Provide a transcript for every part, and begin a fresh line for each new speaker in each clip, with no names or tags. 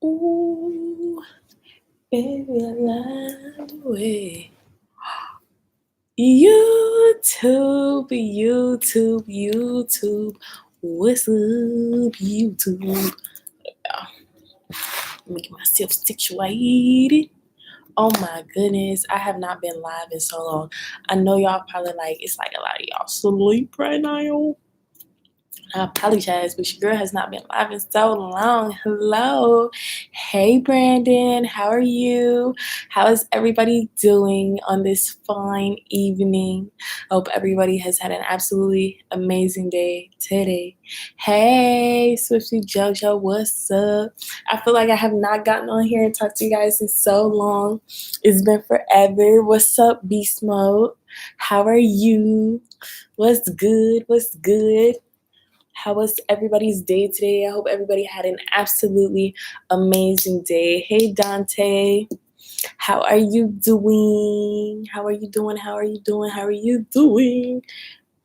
Ooh, baby, I love the way. YouTube. What's up, YouTube? Let me get myself situated. Oh my goodness, I have not been live in so long. I know y'all probably like, it's like a lot of y'all sleep right now. I apologize, but your girl has not been live in so long. Hello. Hey, Brandon. How are you? How is everybody doing on this fine evening? I hope everybody has had an absolutely amazing day today. Hey, Swifty JoJo, what's up? I feel like I have not gotten on here and talked to you guys in so long. It's been forever. What's up, Beast Mode? How are you? What's good? What's good? How was everybody's day today? I hope everybody had an absolutely amazing day. Hey, Dante. How are you doing? How are you doing? How are you doing? How are you doing?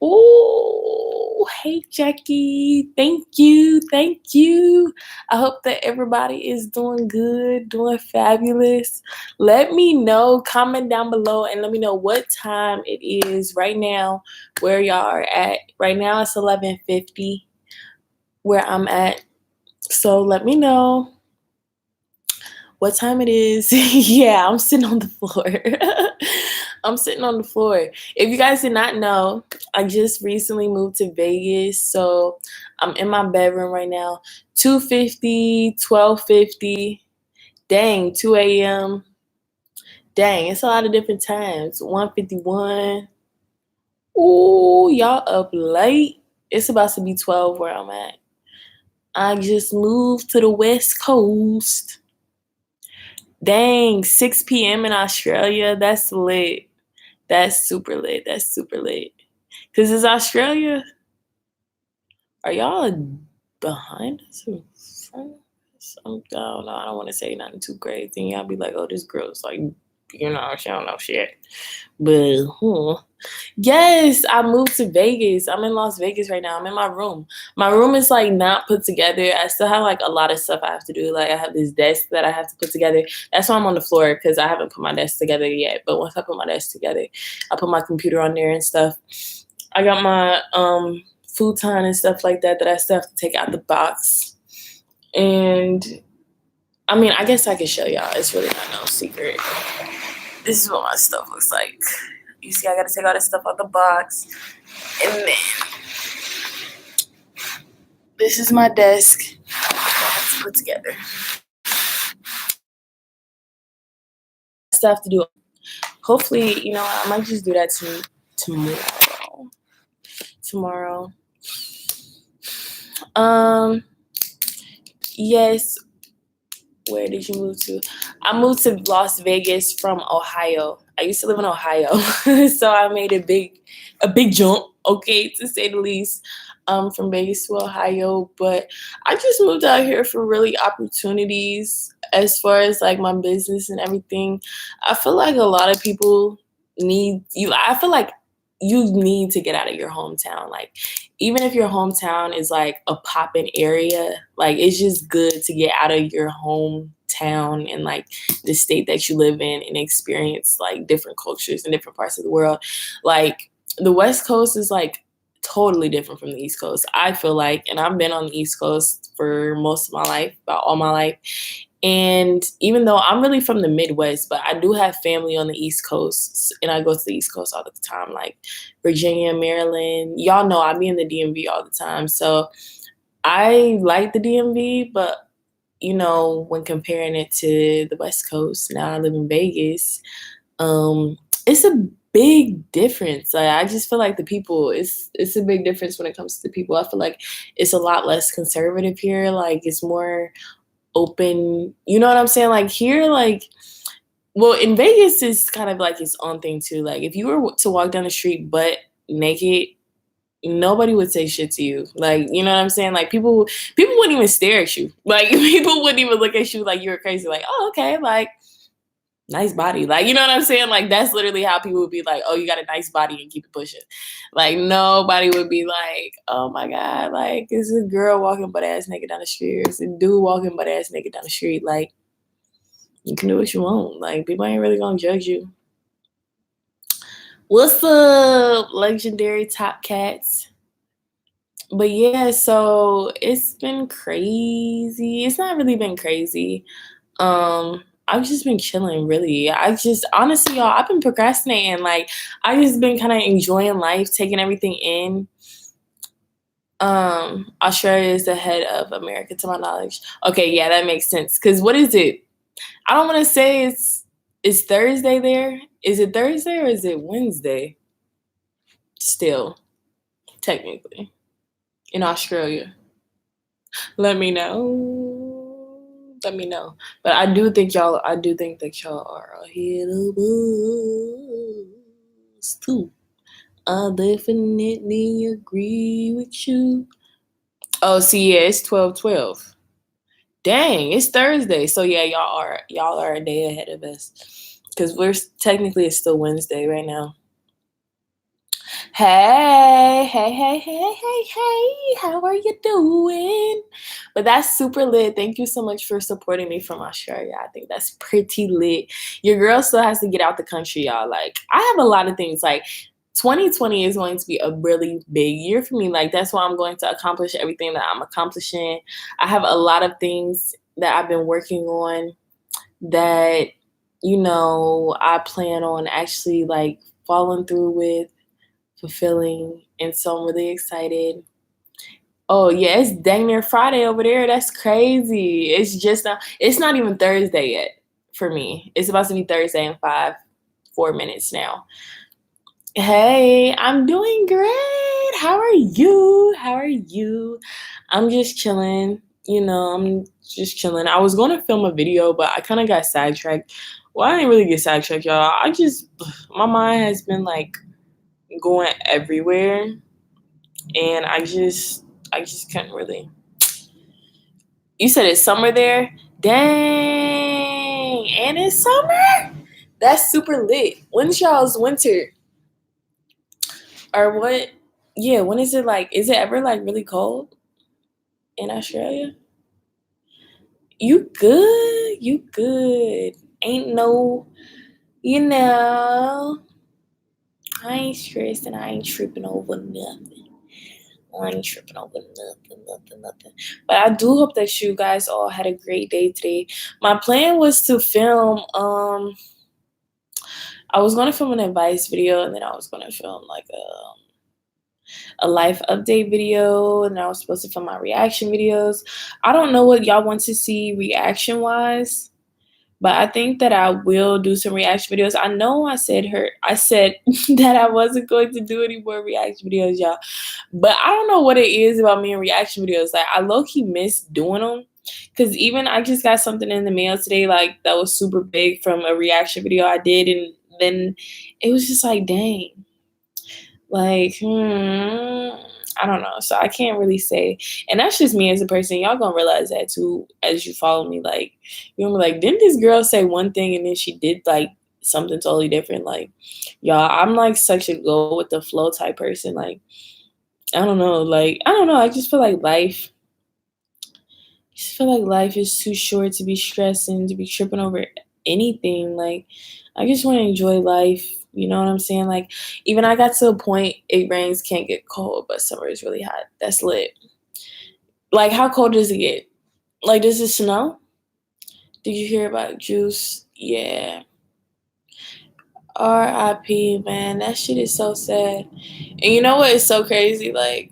Oh, hey, Jackie. Thank you. Thank you. I hope that everybody is doing good, doing fabulous. Let me know, comment down below, and let me know what time it is right now, where y'all are at. Right now, it's 11:50 where I'm at. So let me know what time it is. Yeah, I'm sitting on the floor. I'm sitting on the floor. If you guys did not know, I just recently moved to Vegas. So I'm in my bedroom right now. 2:50, 12:50. Dang, 2 a.m. Dang, it's a lot of different times. 1:51. Ooh, y'all up late. It's about to be 12 where I'm at. I just moved to the West Coast. Dang, 6 p.m. in Australia. That's lit. That's super lit. That's super lit. Because it's Australia. Are y'all behind us or front of us? I don't know. I don't want to say nothing too crazy. And y'all be like, oh, this girl's like, she don't know shit. But, yes, I moved to Vegas. I'm in Las Vegas right now. I'm in my room. My room is like not put together. I still have like a lot of stuff I have to do. Like I have this desk that I have to put together. That's why I'm on the floor because I haven't put my desk together yet. But once I put my desk together, I put my computer on there and stuff. I got my futon and stuff like that I still have to take out the box. And I mean, I guess I can show y'all. It's really not no secret. This is what my stuff looks like. You see, I gotta take all this stuff out the box. And then this is my desk I have to put together. Stuff to do. Hopefully, I might just do that tomorrow. Yes. Where did you move to? I moved to Las Vegas from Ohio. I used to live in Ohio. So I made a big jump, okay, to say the least, from Vegas to Ohio. But I just moved out here for really opportunities as far as like my business and everything. I feel like a lot of people need you. I feel like you need to get out of your hometown. Like, even if your hometown is like a poppin' area, like it's just good to get out of your hometown and like the state that you live in and experience like different cultures in different parts of the world. Like the West Coast is like totally different from the East Coast, I feel like, and I've been on the East Coast for most of my life, about all my life. And even though I'm really from the Midwest, but I do have family on the East Coast, and I go to the East Coast all the time, like Virginia, Maryland. Y'all know I be in the DMV all the time. So I like the DMV, but, when comparing it to the West Coast, now I live in Vegas, it's a big difference. Like, I just feel like the people, it's a big difference when it comes to the people. I feel like it's a lot less conservative here. Like, it's more open, you know what I'm saying? Like here, like, well, in Vegas is kind of like its own thing too. Like if you were to walk down the street butt naked, nobody would say shit to you. Like, you know what I'm saying? Like people wouldn't even stare at you. Like people wouldn't even look at you like you were crazy. Like, oh, okay, like nice body. Like, you know what I'm saying? Like, that's literally how people would be like, oh, you got a nice body and keep it pushing. Like, nobody would be like, oh my God, like, it's a girl walking butt ass naked down the street. It's a dude walking butt ass naked down the street. Like, you can do what you want. Like, people ain't really gonna judge you. What's up, legendary top cats? But yeah, so it's been crazy. It's not really been crazy. I've just been chilling, really. Honestly, y'all, I've been procrastinating. Like, I just been kind of enjoying life, taking everything in. Australia is the head of America, to my knowledge. Okay, yeah, that makes sense. Cause what is it? I don't want to say it's Thursday there. Is it Thursday or is it Wednesday? Still, technically, in Australia. Let me know. Let me know. But I do think that y'all are ahead of us too. I definitely agree with you. Oh, see, yeah, it's 12:12. Dang, it's Thursday. So yeah, y'all are a day ahead of us. Cause it's still Wednesday right now. Hey, hey, hey, hey, hey, hey, how are you doing? But that's super lit. Thank you so much for supporting me from Australia. I think that's pretty lit. Your girl still has to get out the country, y'all. Like, I have a lot of things. Like, 2020 is going to be a really big year for me. Like, that's why I'm going to accomplish everything that I'm accomplishing. I have a lot of things that I've been working on that, I plan on actually, like, following through with, fulfilling, and so I'm really excited. Oh yeah, it's dang near Friday over there. That's crazy. It's not even Thursday yet for me. It's about to be Thursday in 4 minutes now. Hey, I'm doing great. How are you? How are you? I'm just chilling. I'm just chilling. I was going to film a video, but I kind of got sidetracked. Well, I didn't really get sidetracked, y'all. My mind has been like going everywhere, and I just couldn't really. You said it's summer there? Dang, and it's summer? That's super lit. When's y'all's winter? Or what? Yeah, when is it like? Is it ever like really cold in Australia? You good? You good? Ain't no, you know, I ain't stressed and I ain't tripping over nothing. I ain't tripping over nothing. But I do hope that you guys all had a great day today. My plan was to film, I was going to film an advice video, and then I was going to film like a life update video, and I was supposed to film my reaction videos. I don't know what y'all want to see reaction wise, but I think that I will do some reaction videos. I know I said that I wasn't going to do any more reaction videos, y'all. But I don't know what it is about me and reaction videos. Like, I low-key miss doing them. Because even I just got something in the mail today, like, that was super big from a reaction video I did. And then it was just like, dang. Like, I don't know. So I can't really say. And that's just me as a person. Y'all gonna realize that too as you follow me. Like, you're gonna be like, didn't this girl say one thing and then she did like something totally different? Like, y'all, I'm like such a go with the flow type person. Like, I don't know. Like, I don't know. I just feel like life is too short to be stressing, to be tripping over anything. Like, I just want to enjoy life. You know what I'm saying? Like, even I got to a point, it rains, can't get cold, but summer is really hot. That's lit. Like, how cold does it get? Like, does it snow? Did you hear about Juice? Yeah. R.I.P., man. That shit is so sad. And you know what is so crazy? Like,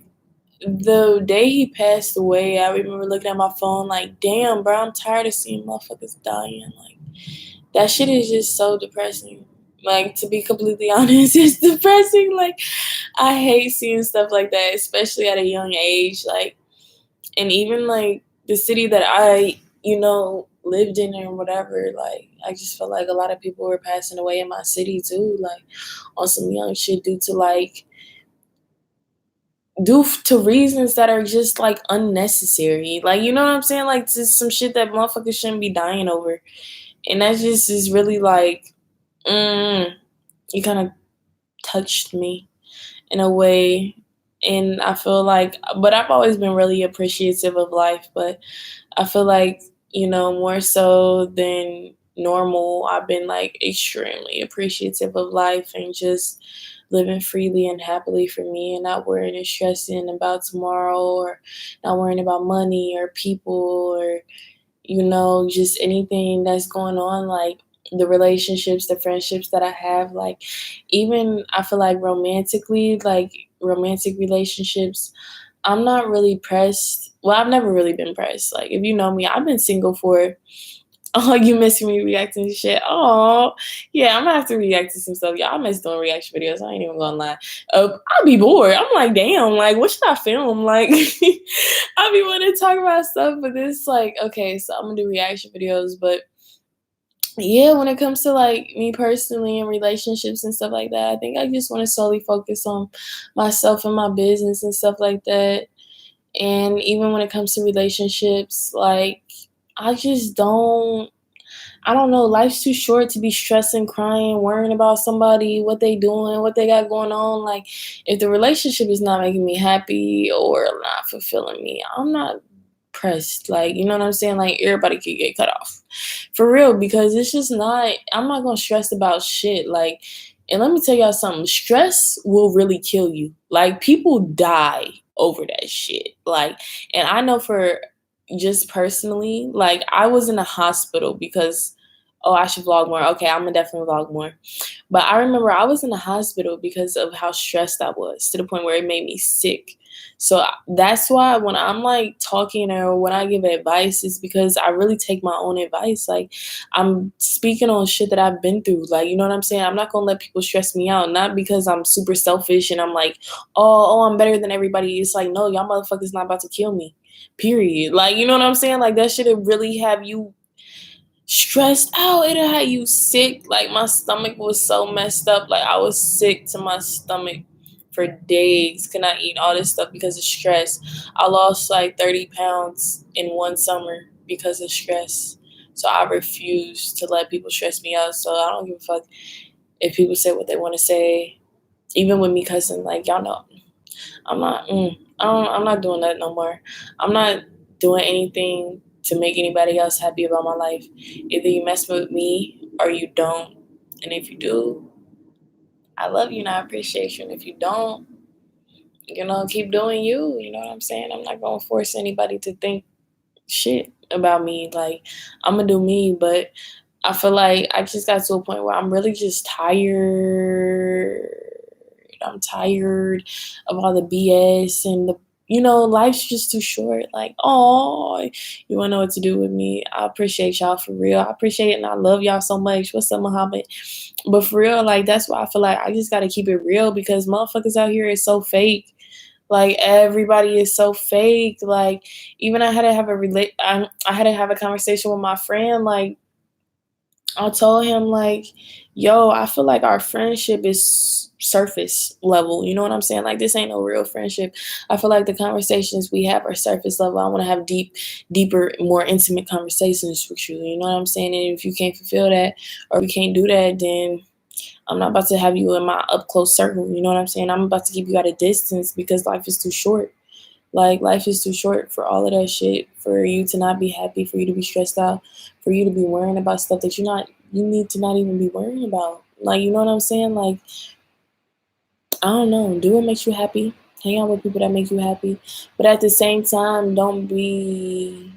the day he passed away, I remember looking at my phone like, damn, bro, I'm tired of seeing motherfuckers dying. Like, that shit is just so depressing. Like, to be completely honest, it's depressing. Like, I hate seeing stuff like that, especially at a young age. Like, and even like the city that I, lived in or whatever, like, I just felt like a lot of people were passing away in my city too, like, on some young shit due to reasons that are just like unnecessary. Like, you know what I'm saying? Like, just some shit that motherfuckers shouldn't be dying over. And that just is really like, it kind of touched me in a way. And I feel like, but I've always been really appreciative of life, but I feel like, more so than normal, I've been like extremely appreciative of life and just living freely and happily for me and not worrying and stressing about tomorrow or not worrying about money or people or, just anything that's going on. Like the relationships, the friendships that I have, like even I feel like romantically, like romantic relationships, I'm not really pressed. Well, I've never really been pressed. Like, if you know me, I've been single for. Oh, you missing me reacting to shit? Oh, yeah, I'm gonna have to react to some stuff. Y'all miss doing reaction videos. I ain't even gonna lie. I'll be bored. I'm like, damn, like, what should I film? Like, I'll be wanting to talk about stuff, but this, like, okay, so I'm gonna do reaction videos. But yeah, when it comes to like me personally and relationships and stuff like that, I think I just want to solely focus on myself and my business and stuff like that. And even when it comes to relationships, like I just don't I don't know, life's too short to be stressing, crying, worrying about somebody, what they doing, what they got going on. Like if the relationship is not making me happy or not fulfilling me, I'm not pressed. Like, you know what I'm saying? Like everybody could get cut off. For real, because it's just not I'm not gonna stress about shit. Like, and let me tell y'all something, stress will really kill you. Like people die over that shit. Like, and I know for just personally, like I was in the hospital because I should vlog more. Okay, I'm gonna definitely vlog more. But I remember I was in the hospital because of how stressed I was to the point where it made me sick. So that's why when I'm like talking or when I give advice, it's because I really take my own advice. Like I'm speaking on shit that I've been through. Like, you know what I'm saying? I'm not gonna let people stress me out. Not because I'm super selfish and I'm like, I'm better than everybody. It's like, no, y'all motherfuckers not about to kill me. Period. Like, you know what I'm saying? Like that shit would really have you stressed out. It'll have you sick. Like my stomach was so messed up. Like I was sick to my stomach for days. Could not eat all this stuff because of stress. I lost like 30 pounds in one summer because of stress. So I refuse to let people stress me out. So I don't give a fuck if people say what they want to say. Even with me cussing, like y'all know, I'm not. I'm not doing that no more. I'm not doing anything to make anybody else happy about my life. Either you mess with me or you don't. And if you do, I love you and I appreciate you. And if you don't, keep doing you. You know what I'm saying? I'm not gonna force anybody to think shit about me. Like I'm gonna do me, but I feel like I just got to a point where I'm really just tired. I'm tired of all the BS and life's just too short. Like, you wanna know what to do with me. I appreciate y'all for real. I appreciate it and I love y'all so much. What's up, Muhammad? But for real, like that's why I feel like I just gotta keep it real because motherfuckers out here is so fake. Like everybody is so fake. Like even I had to have I had to have a conversation with my friend. Like I told him like, yo, I feel like our friendship is surface level. You know what I'm saying? Like this ain't no real friendship. I feel like the conversations we have are surface level. I want to have deeper, more intimate conversations with you. You know what I'm saying? And if you can't fulfill that or you can't do that, then I'm not about to have you in my up close circle. You know what I'm saying? I'm about to keep you at a distance because life is too short. Like life is too short for all of that shit, for you to not be happy, for you to be stressed out, for you to be worrying about stuff that you need to not even be worrying about. Like, you know what I'm saying? Like, I don't know. Do what makes you happy. Hang out with people that make you happy. But at the same time, don't be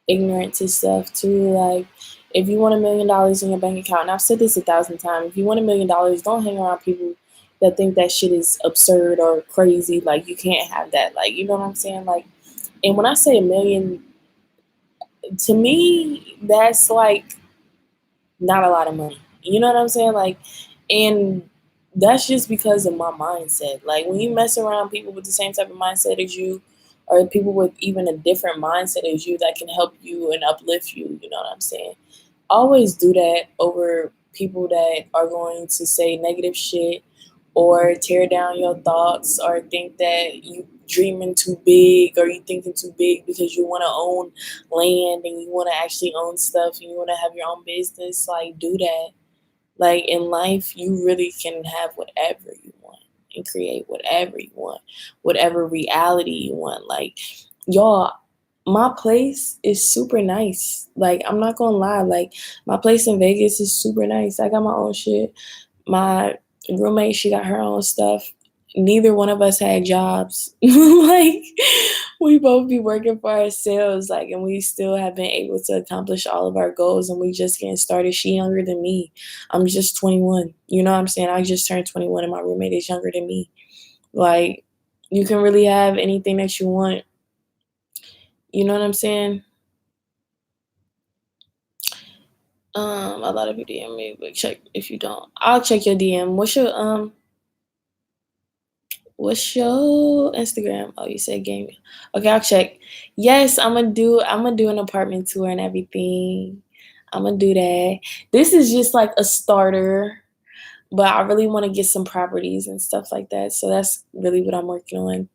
ignorant to stuff too. Like, if you want $1,000,000 in your bank account, and I've said this 1,000 times, if you want $1,000,000, don't hang around people that think that shit is absurd or crazy. Like, you can't have that. Like, you know what I'm saying? Like, and when I say 1,000,000, to me, that's like not a lot of money. You know what I'm saying? Like, and that's just because of my mindset. Like, when you mess around people with the same type of mindset as you, or people with even a different mindset as you that can help you and uplift you, you know what I'm saying? Always do that over people that are going to say negative shit or tear down your thoughts or think that you dreaming too big or you thinking too big because you want to own land and you want to actually own stuff and you want to have your own business, like do that. Like in life, you really can have whatever you want and create whatever you want, whatever reality you want. Like, y'all, my place is super nice. Like, I'm not gonna lie. Like, my place in Vegas is super nice. I got my own shit. My roommate, she got her own stuff. Neither one of us had jobs. Like, we both be working for ourselves, like, and we still have been able to accomplish all of our goals, and we just getting started. She younger than me. I'm just 21. You know what I'm saying? I just turned 21 and my roommate is younger than me. Like, you can really have anything that you want. You know what I'm saying? A lot of you DM me, but check if you don't. I'll check your DM. What's your Instagram? Oh, you said gaming. Okay, I'll check. Yes, I'm gonna do an apartment tour and everything. I'm gonna do that. This is just like a starter, but I really want to get some properties and stuff like that. So that's really what I'm working on,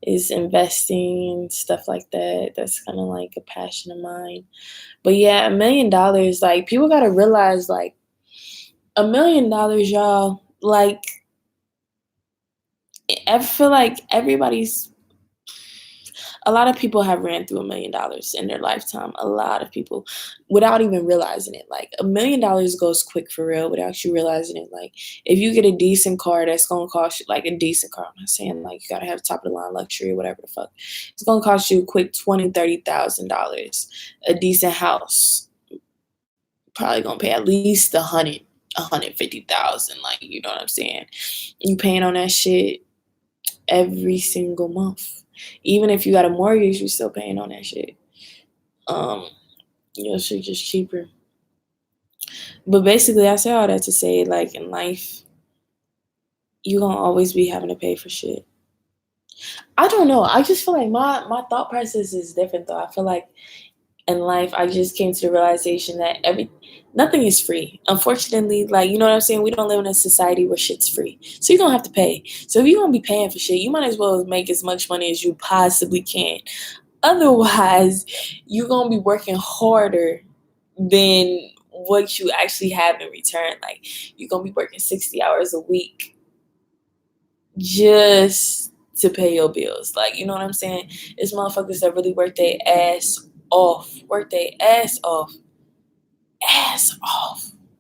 is investing and stuff like that. That's kind of like a passion of mine. But yeah, $1 million, like people gotta realize, like $1 million, y'all, like I feel like a lot of people have ran through $1 million in their lifetime. A lot of people, without even realizing it. Like $1 million goes quick for real without you realizing it. Like if you get a decent car, that's gonna cost you, like a decent car. I'm not saying like you gotta have top of the line luxury or whatever the fuck. It's gonna cost you a quick $20,000, $30,000. A decent house, probably gonna pay at least 150,000. Like, you know what I'm saying? You paying on that shit every single month. Even if you got a mortgage, you're still paying on that shit. Um, your shit just cheaper. But basically, I say all that to say, like in life, you gonna always be having to pay for shit. I don't know. I just feel like my thought process is different though. I feel like in life, I just came to the realization that nothing is free. Unfortunately, like, you know what I'm saying? We don't live in a society where shit's free. So you're gonna have to pay. So if you're gonna be paying for shit, you might as well make as much money as you possibly can. Otherwise, you're gonna be working harder than what you actually have in return. Like you're gonna be working 60 hours a week just to pay your bills. Like, you know what I'm saying? It's motherfuckers that really work their ass off.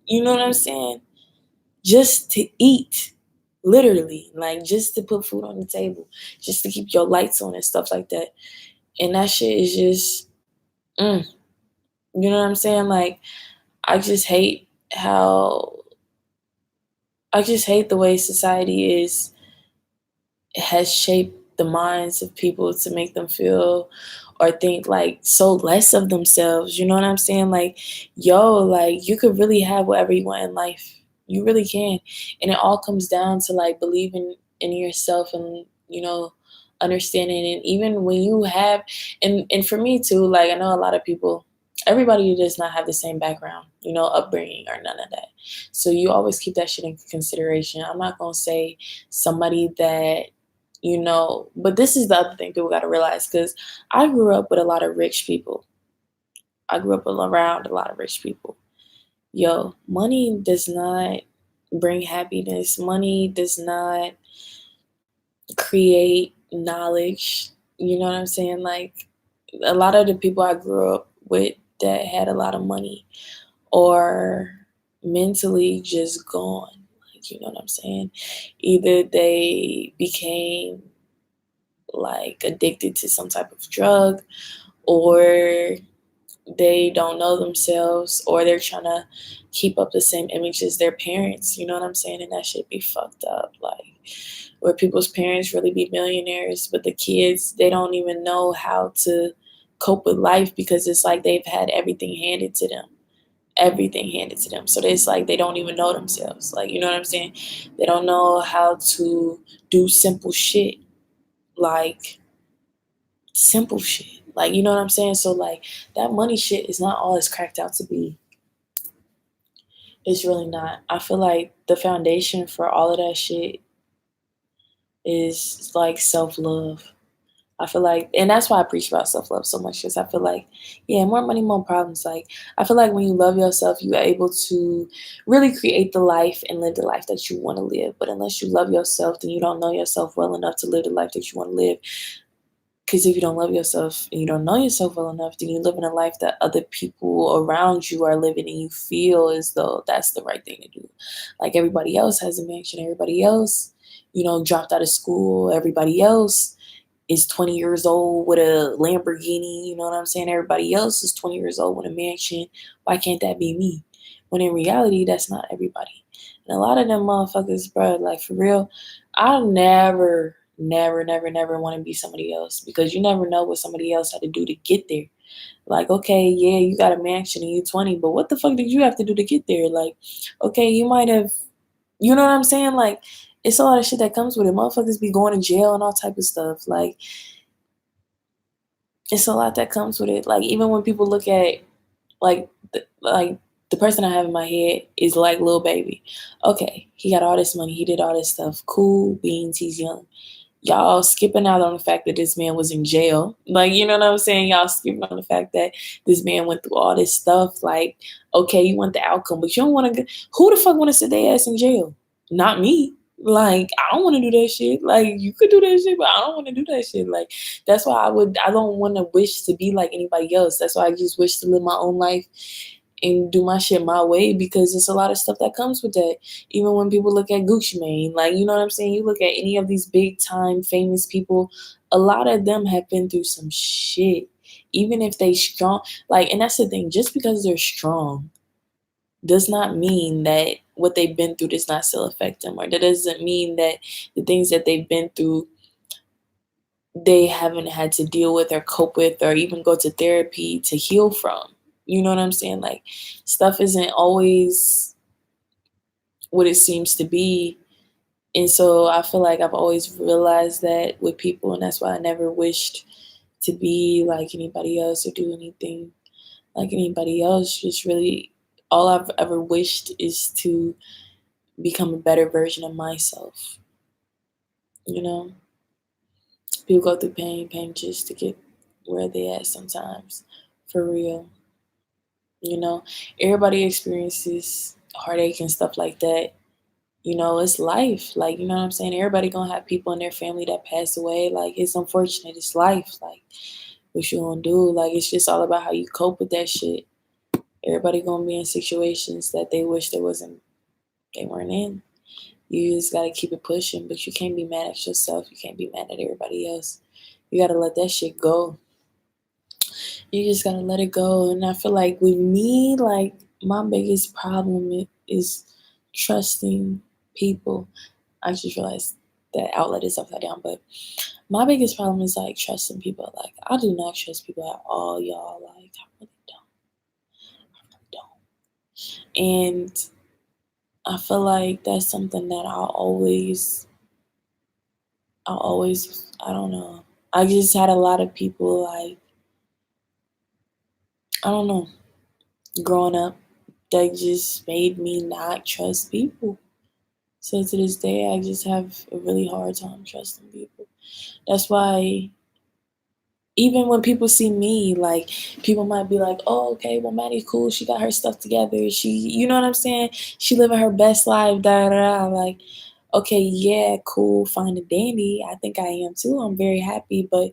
You know what I'm saying? Just to eat, literally, like just to put food on the table, just to keep your lights on and stuff like that. And that shit is just, you know what I'm saying? Like, I just hate how, I just hate the way society has shaped the minds of people to make them feel or think like so less of themselves. You know what I'm saying? Like, yo, like you could really have whatever you want in life. You really can. And it all comes down to like believing in yourself and, understanding. And even when you have, and for me too, like I know a lot of people, everybody does not have the same background, upbringing or none of that. So you always keep that shit in consideration. I'm not going to say somebody that, but this is the other thing people got to realize, because I grew up with a lot of rich people. I grew up around a lot of rich people. Yo, money does not bring happiness. Money does not create knowledge. You know what I'm saying? Like a lot of the people I grew up with that had a lot of money or mentally just gone. Like, you know what I'm saying? Either they became like addicted to some type of drug, or they don't know themselves, or they're trying to keep up the same image as their parents. You know what I'm saying? And that should be fucked up. Like, where people's parents really be millionaires, but the kids, they don't even know how to cope with life because it's like they've had everything handed to them. Everything handed to them. So it's like they don't even know themselves. Like, you know what I'm saying? They don't know how to do simple shit. Like, simple shit. Like, you know what I'm saying? So, like, that money shit is not all it's cracked out to be. It's really not. I feel like the foundation for all of that shit is like self-love. I feel like, and that's why I preach about self-love so much, because I feel like, yeah, more money, more problems. Like, I feel like when you love yourself, you are able to really create the life and live the life that you want to live. But unless you love yourself, then you don't know yourself well enough to live the life that you want to live. Because if you don't love yourself and you don't know yourself well enough, then you live in a life that other people around you are living, and you feel as though that's the right thing to do. Like, everybody else has a mansion, everybody else, dropped out of school, everybody else is 20 years old with a Lamborghini, you know what I'm saying? Everybody else is 20 years old with a mansion. Why can't that be me? When in reality, that's not everybody. And a lot of them motherfuckers, bro, like, for real, I'll never, never, never, never want to be somebody else, because you never know what somebody else had to do to get there. Like, okay, yeah, you got a mansion and you're 20, but what the fuck did you have to do to get there? Like, okay, you might have, you know what I'm saying? Like, it's a lot of shit that comes with it. Motherfuckers be going to jail and all type of stuff. Like, it's a lot that comes with it. Like, even when people look at, like, the person I have in my head is like Lil Baby. Okay, he got all this money, he did all this stuff. Cool beans, he's young. Y'all skipping out on the fact that this man was in jail. Like, you know what I'm saying? Y'all skipping on the fact that this man went through all this stuff. Like, okay, you want the outcome, but you don't want to. Who the fuck want to sit their ass in jail? Not me. Like, I don't want to do that shit. Like, you could do that shit, but I don't want to do that shit. Like, that's why I don't want to wish to be like anybody else. That's why I just wish to live my own life and do my shit my way, because it's a lot of stuff that comes with that. Even when people look at Gucci Mane, like, you know what I'm saying? You look at any of these big time famous people, a lot of them have been through some shit. Even if they strong, like, and that's the thing, just because they're strong does not mean that what they've been through does not still affect them, or that doesn't mean that the things that they've been through they haven't had to deal with or cope with or even go to therapy to heal from. You know what I'm saying? Like, stuff isn't always what it seems to be. And so I feel like I've always realized that with people, and that's why I never wished to be like anybody else or do anything like anybody else. Just really, all I've ever wished is to become a better version of myself. You know, people go through pain just to get where they at sometimes, for real. You know, everybody experiences heartache and stuff like that. You know, it's life. Like, you know what I'm saying? Everybody gonna have people in their family that pass away. Like, it's unfortunate. It's life. Like, what you gonna do? Like, it's just all about how you cope with that shit. Everybody gonna be in situations that they wish they weren't in. You just gotta keep it pushing, but you can't be mad at yourself. You can't be mad at everybody else. You gotta let that shit go. You just gotta let it go. And I feel like with me, like, my biggest problem is trusting people. I just realized that outlet is upside down, but my biggest problem is like trusting people. Like, I do not trust people at all, y'all. Like, I really don't. And I feel like that's something that I don't know. I just had a lot of people, like, I don't know, growing up, that just made me not trust people. So to this day, I just have a really hard time trusting people. That's why even when people see me, like, people might be like, "Oh, okay, well, Maddie's cool. She got her stuff together. You know what I'm saying? She living her best life." Da da da. Like, okay, yeah, cool, fine and dandy. I think I am too. I'm very happy, but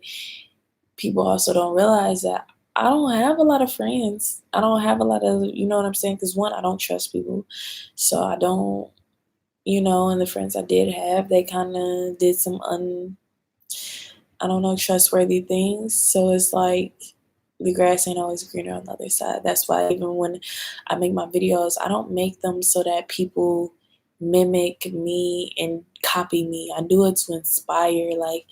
people also don't realize that I don't have a lot of friends. I don't have a lot of, you know what I'm saying? Because one, I don't trust people, so I don't, and the friends I did have, they kind of did some I don't know, trustworthy things. So it's like the grass ain't always greener on the other side. That's why even when I make my videos, I don't make them so that people mimic me and copy me. I do it to inspire. Like,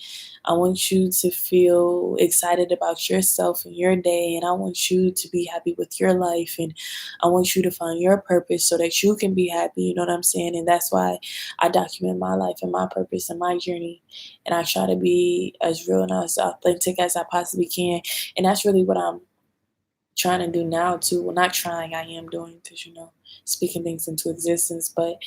I want you to feel excited about yourself and your day, and I want you to be happy with your life, and I want you to find your purpose so that you can be happy. You know what I'm saying? And that's why I document my life and my purpose and my journey, and I try to be as real and as authentic as I possibly can. And that's really what I'm trying to do now too. Well, not trying, I am doing, because speaking things into existence. But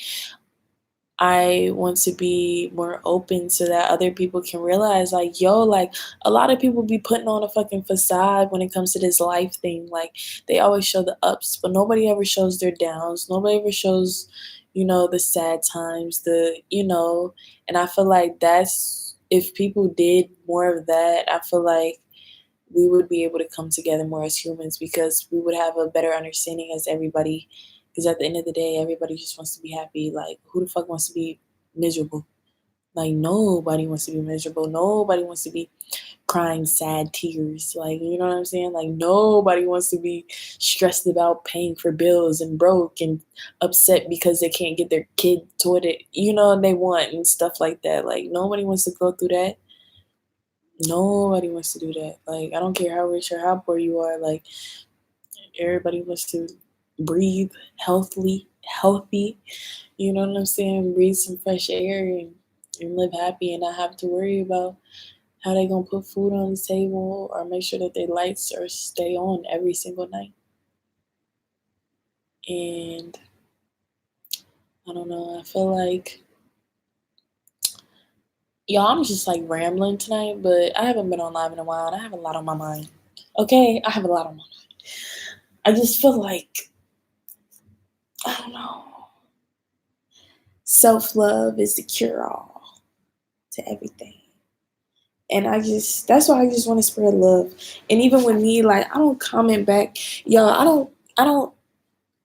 I want to be more open so that other people can realize, like, yo, like, a lot of people be putting on a fucking facade when it comes to this life thing. Like, they always show the ups, but nobody ever shows their downs. Nobody ever shows, the sad times, and I feel like if people did more of that, I feel like we would be able to come together more as humans because we would have a better understanding as everybody. Because at the end of the day, everybody just wants to be happy. Like, who the fuck wants to be miserable? Like, nobody wants to be miserable. Nobody wants to be crying sad tears. Like, you know what I'm saying? Like, nobody wants to be stressed about paying for bills and broke and upset because they can't get their kid what they want and stuff like that. Like, nobody wants to go through that. Nobody wants to do that. Like, I don't care how rich or how poor you are. Like, everybody wants to breathe healthy. You know what I'm saying? Breathe some fresh air and live happy and not have to worry about how they gonna put food on the table or make sure that their lights are stay on every single night. And I don't know. I feel like y'all, I'm just like rambling tonight, but I haven't been on live in a while and I have a lot on my mind. Okay, I have a lot on my mind. I just feel like I don't know. Self love is the cure all to everything. And that's why I just want to spread love. And even with me, like, I don't comment back. Y'all, I don't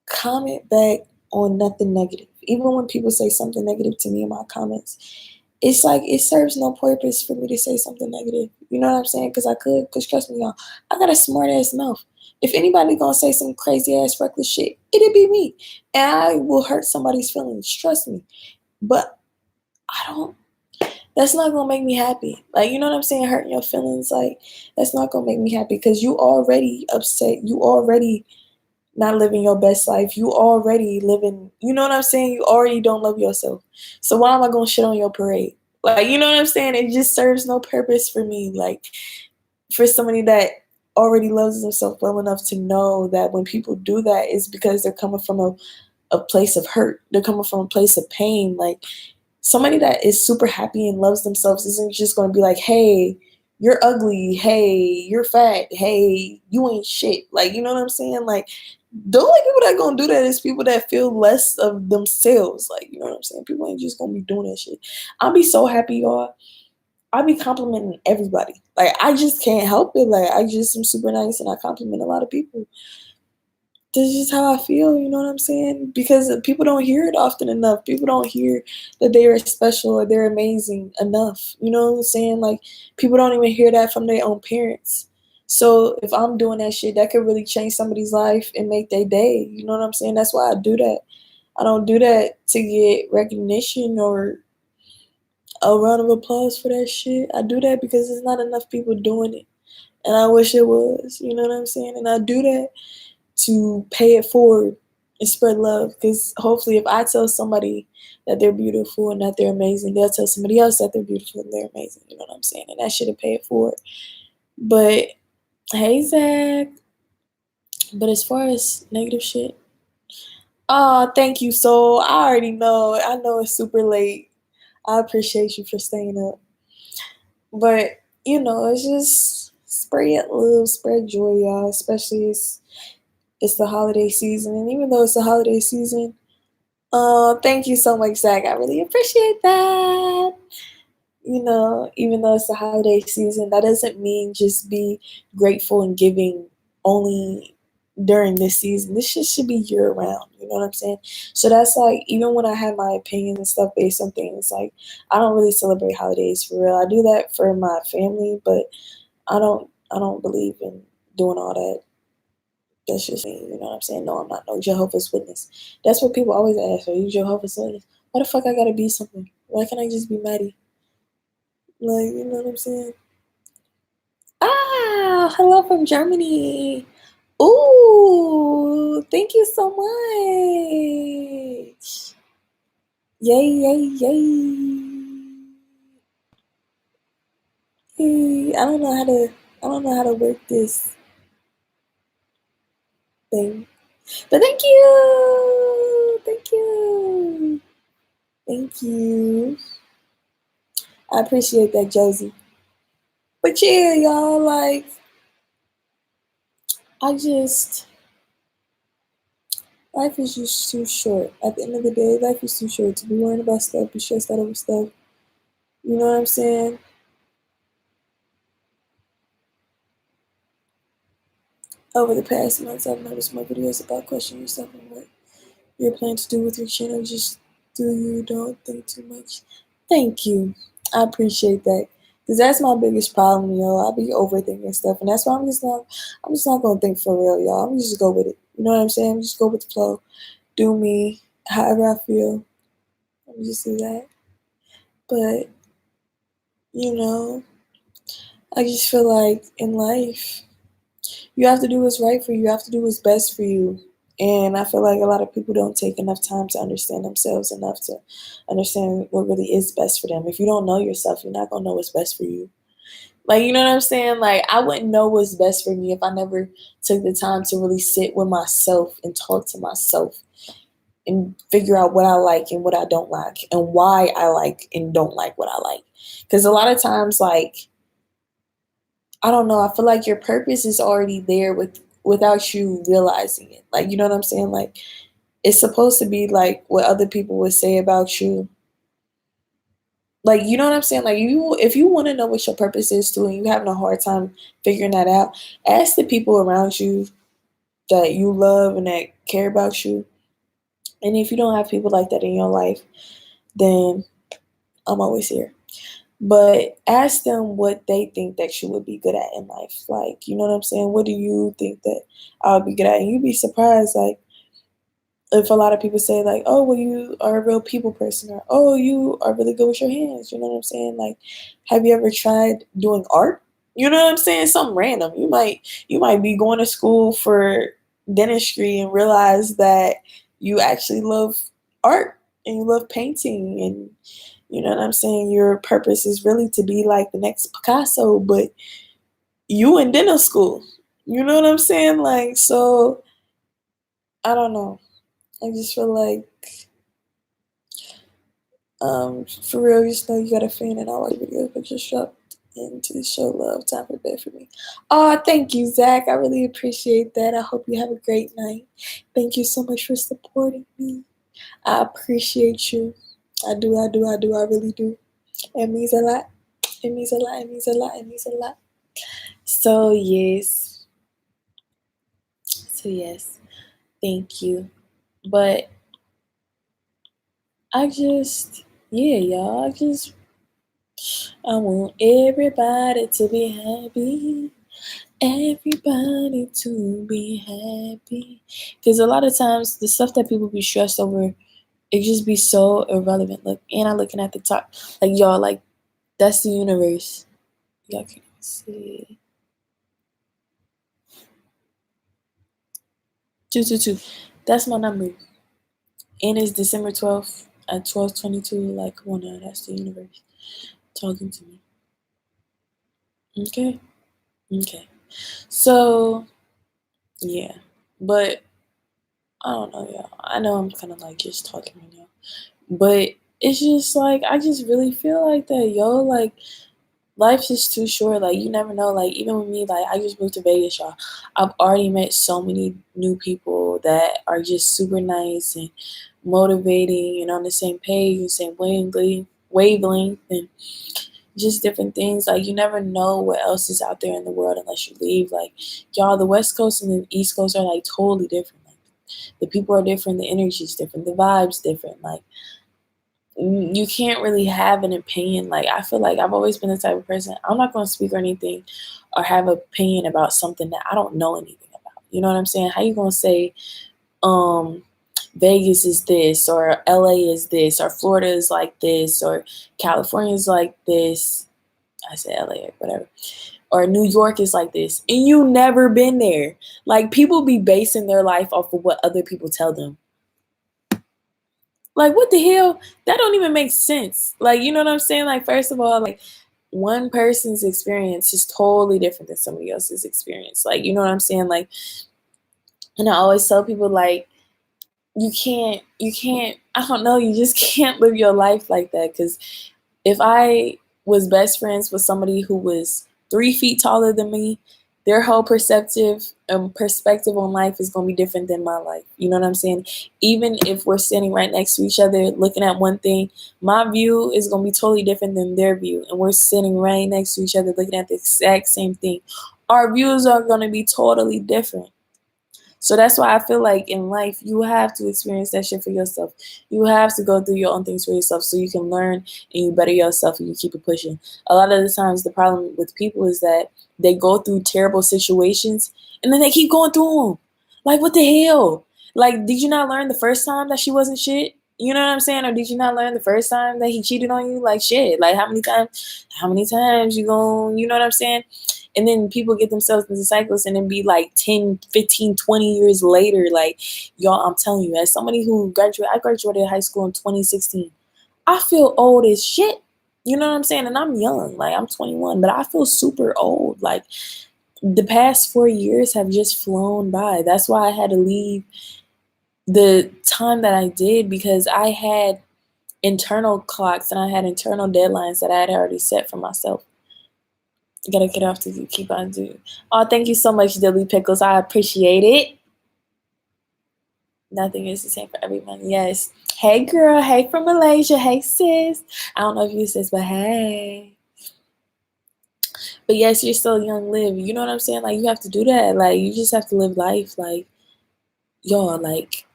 comment back on nothing negative. Even when people say something negative to me in my comments, it's like it serves no purpose for me to say something negative. You know what I'm saying? Because trust me, y'all, I got a smart ass mouth. If anybody gonna say some crazy ass reckless shit, it'd be me. And I will hurt somebody's feelings, trust me. But I don't that's not gonna make me happy. Like, you know what I'm saying? Hurting your feelings, like, that's not gonna make me happy because you already upset. You already not living your best life. You already living, you know what I'm saying? You already don't love yourself. So why am I gonna shit on your parade? Like, you know what I'm saying? It just serves no purpose for me. Like, for somebody that already loves themselves well enough to know that when people do that, it's because they're coming from a place of hurt. They're coming from a place of pain. Like, somebody that is super happy and loves themselves isn't just going to be like, hey, you're ugly. Hey, you're fat. Hey, you ain't shit. Like, you know what I'm saying? Like, the only people that going to do that is people that feel less of themselves. Like, you know what I'm saying? People ain't just going to be doing that shit. I'll be so happy, y'all. I'll be complimenting everybody. Like, I just can't help it. Like, I just am super nice and I compliment a lot of people. That's just how I feel, you know what I'm saying? Because people don't hear it often enough. People don't hear that they are special or they're amazing enough. You know what I'm saying? Like, people don't even hear that from their own parents. So if I'm doing that shit, that could really change somebody's life and make their day. You know what I'm saying? That's why I do that. I don't do that to get recognition or a round of applause for that shit. I do that because there's not enough people doing it. And I wish it was. You know what I'm saying? And I do that to pay it forward and spread love. Because hopefully, if I tell somebody that they're beautiful and that they're amazing, they'll tell somebody else that they're beautiful and they're amazing. You know what I'm saying? And that should have paid it forward. But hey, Zach. But as far as negative shit, oh, thank you. So I already know. I know it's super late. I appreciate you for staying up. But it's just spread love, spread joy, y'all. Especially it's the holiday season, and even though it's the holiday season, thank you so much, Zach. I really appreciate that. Even though it's the holiday season, that doesn't mean just be grateful and giving only during this season. This shit should be year round. You know what I'm saying? So that's like, even when I have my opinions and stuff based on things, like, I don't really celebrate holidays for real. I do that for my family, but I don't believe in doing all that. That's just me, you know what I'm saying? No, I'm not no Jehovah's Witness. That's what people always ask. Are you Jehovah's Witness? Why the fuck I gotta be something? Why can't I just be Maddie? Like, you know what I'm saying? Ah, hello from Germany. Ooh, thank you so much. Yay, yay, yay. Hey, I don't know how to work this thing. But thank you. Thank you. Thank you. I appreciate that, Josie. But yeah, y'all, like, I just, life is just too short. At the end of the day, life is too short to be worrying about stuff, be stressed out over stuff. You know what I'm saying? Over the past months, I've noticed more videos about questioning yourself and what you're planning to do with your channel. Just do you, don't think too much. Thank you. I appreciate that. Cause that's my biggest problem, yo. I be overthinking stuff, and that's why I'm just not gonna think for real, y'all. I'm just go with it. You know what I'm saying? Just go with the flow. Do me, however I feel. Let me just do that. But you know, I just feel like in life, you have to do what's right for you. You have to do what's best for you. And I feel like a lot of people don't take enough time to understand themselves enough to understand what really is best for them. If you don't know yourself, you're not gonna know what's best for you. Like, you know what I'm saying? Like, I wouldn't know what's best for me if I never took the time to really sit with myself and talk to myself and figure out what I like and what I don't like and why I like and don't like what I like. Because a lot of times, like, I don't know, I feel like your purpose is already there without you realizing it. Like, you know what I'm saying? Like, it's supposed to be like what other people would say about you. Like, you know what I'm saying? Like, you, if you want to know what your purpose is too, and you're having a hard time figuring that out, ask the people around you that you love and that care about you. And if you don't have people like that in your life, then I'm always here. But ask them what they think that you would be good at in life. Like, you know what I'm saying? What do you think that I would be good at? And you'd be surprised, like, if a lot of people say like, oh, well, you are a real people person, or oh, you are really good with your hands. You know what I'm saying? Like, have you ever tried doing art? You know what I'm saying? Something random. You might be going to school for dentistry and realize that you actually love art and you love painting, and you know what I'm saying? Your purpose is really to be like the next Picasso, but you in dental school. You know what I'm saying? Like, so I don't know. I just feel like for real, just know you got a fan and all my videos, but just dropped into the show love. Time for bed for me. Oh, thank you, Zach. I really appreciate that. I hope you have a great night. Thank you so much for supporting me. I appreciate you. I do, I do, I do, I really do. It means a lot. It means a lot. It means a lot. It means a lot. So yes. So yes. Thank you. But I just yeah, y'all. I want everybody to be happy. Everybody to be happy. Because a lot of times, the stuff that people be stressed over, it just be so irrelevant. Look, and I'm looking at the top. Like, y'all, like, that's the universe. Y'all can see. 222. That's my number. And it's December 12th at 12:22. Like, come on now. That's the universe talking to me. Okay? Okay. So, yeah. But I don't know, y'all. I know I'm kind of like just talking right now, but it's just like I just really feel like that, yo. Like life's just too short. Like you never know. Like even with me, like I just moved to Vegas, y'all. I've already met so many new people that are just super nice and motivating and on the same page and same wavelength and just different things. Like you never know what else is out there in the world unless you leave. Like y'all, the West Coast and the East Coast are like totally different. Like the people are different, the energy's different, the vibe's different. Like you can't really have an opinion. Like I feel like I've always been the type of person, I'm not gonna speak or anything or have an opinion about something that I don't know anything about. You know what I'm saying? How you gonna say um Vegas is this or LA is this or Florida is like this or California is like this. I said LA or whatever. Or New York is like this. And you never been there. Like people be basing their life off of what other people tell them. Like what the hell? That don't even make sense. Like, you know what I'm saying? Like, first of all, like one person's experience is totally different than somebody else's experience. Like, you know what I'm saying? Like, and I always tell people like you can't, I don't know, you just can't live your life like that. Because if I was best friends with somebody who was 3 feet taller than me, their whole perspective on life is gonna be different than my life. You know what I'm saying? Even if we're sitting right next to each other looking at one thing, my view is gonna be totally different than their view. And we're sitting right next to each other looking at the exact same thing. Our views are gonna be totally different. So that's why I feel like in life, you have to experience that shit for yourself. You have to go through your own things for yourself so you can learn and you better yourself and you keep it pushing. A lot of the times, the problem with people is that they go through terrible situations and then they keep going through them. Like, what the hell? Like, did you not learn the first time that she wasn't shit? You know what I'm saying? Or did you not learn the first time that he cheated on you? Like, shit. Like, how many times you going, you know what I'm saying? And then people get themselves into cycles and then be like 10, 15, 20 years later, like, y'all, I'm telling you, as somebody who I graduated high school in 2016. I feel old as shit. You know what I'm saying? And I'm young, like I'm 21, but I feel super old. Like the past 4 years have just flown by. That's why I had to leave the time that I did, because I had internal clocks and I had internal deadlines that I had already set for myself. Gotta get off to keep on doing. Oh, thank you so much, Dilly Pickles. I appreciate it. Nothing is the same for everyone. Yes. Hey, girl. Hey, from Malaysia. Hey, sis. I don't know if you sis, but hey. But yes, you're still young. Live. You know what I'm saying? Like you have to do that. Like you just have to live life. Like y'all. Like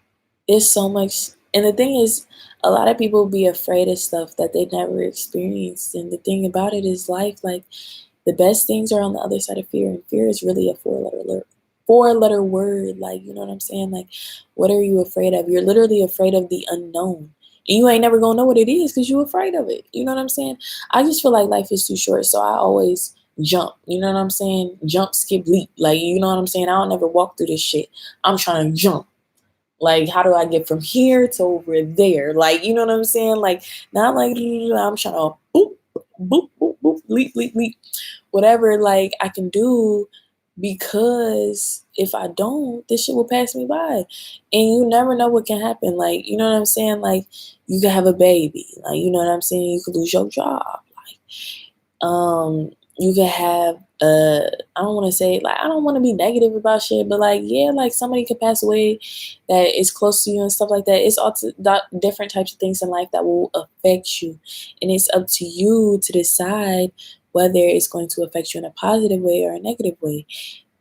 there's so much. And the thing is, a lot of people be afraid of stuff that they never experienced. And the thing about it is, life. Like the best things are on the other side of fear, and fear is really a four letter word. Like, you know what I'm saying? Like, what are you afraid of? You're literally afraid of the unknown. And you ain't never gonna know what it is because you're afraid of it. You know what I'm saying? I just feel like life is too short. So I always jump. You know what I'm saying? Jump, skip, leap. Like, you know what I'm saying? I don't never walk through this shit. I'm trying to jump. Like, how do I get from here to over there? Like, you know what I'm saying? Like, not like I'm trying to boop, boop, boop, boop, leap, leap, leap. Whatever, like, I can do, because if I don't, this shit will pass me by. And you never know what can happen. Like, you know what I'm saying? Like, you could have a baby. Like, you know what I'm saying? You could lose your job. You could have I don't want to say, like, I don't want to be negative about shit, but like, yeah, like somebody could pass away that is close to you and stuff like that. It's all different types of things in life that will affect you, and it's up to you to decide whether it's going to affect you in a positive way or a negative way.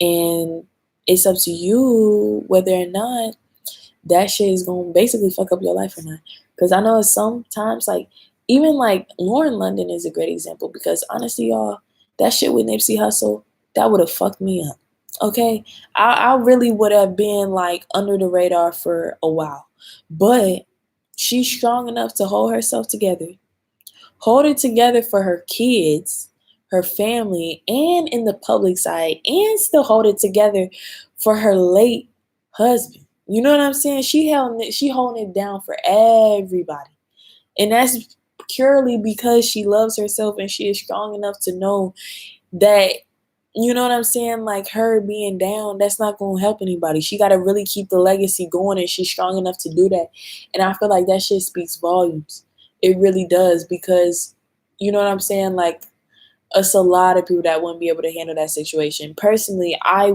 And it's up to you whether or not that shit is going to basically fuck up your life or not. Because I know sometimes, like, even like Lauren London is a great example, because honestly, y'all, that shit with Nipsey Hussle, that would have fucked me up. Okay? I really would have been like under the radar for a while. But she's strong enough to hold herself together, hold it together for her kids, her family, and in the public side, and still hold it together for her late husband. You know what I'm saying? She holding it down for everybody. And that's purely because she loves herself and she is strong enough to know that, you know what I'm saying? Like, her being down, that's not going to help anybody. She got to really keep the legacy going, and she's strong enough to do that. And I feel like that shit speaks volumes. It really does, because, you know what I'm saying? Like, it's a lot of people that wouldn't be able to handle that situation. Personally, I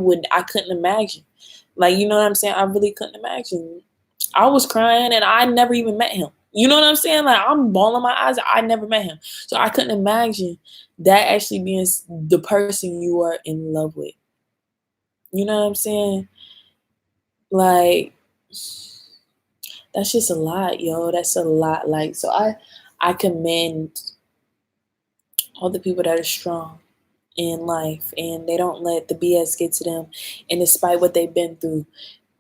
couldn't imagine. Like, you know what I'm saying? I really couldn't imagine. I was crying and I never even met him. You know what I'm saying? Like, I'm bawling my eyes. I never met him. So I couldn't imagine that actually being the person you are in love with. You know what I'm saying? Like, that's just a lot, yo. That's a lot. Like, so I commend all the people that are strong in life and they don't let the BS get to them. And despite what they've been through,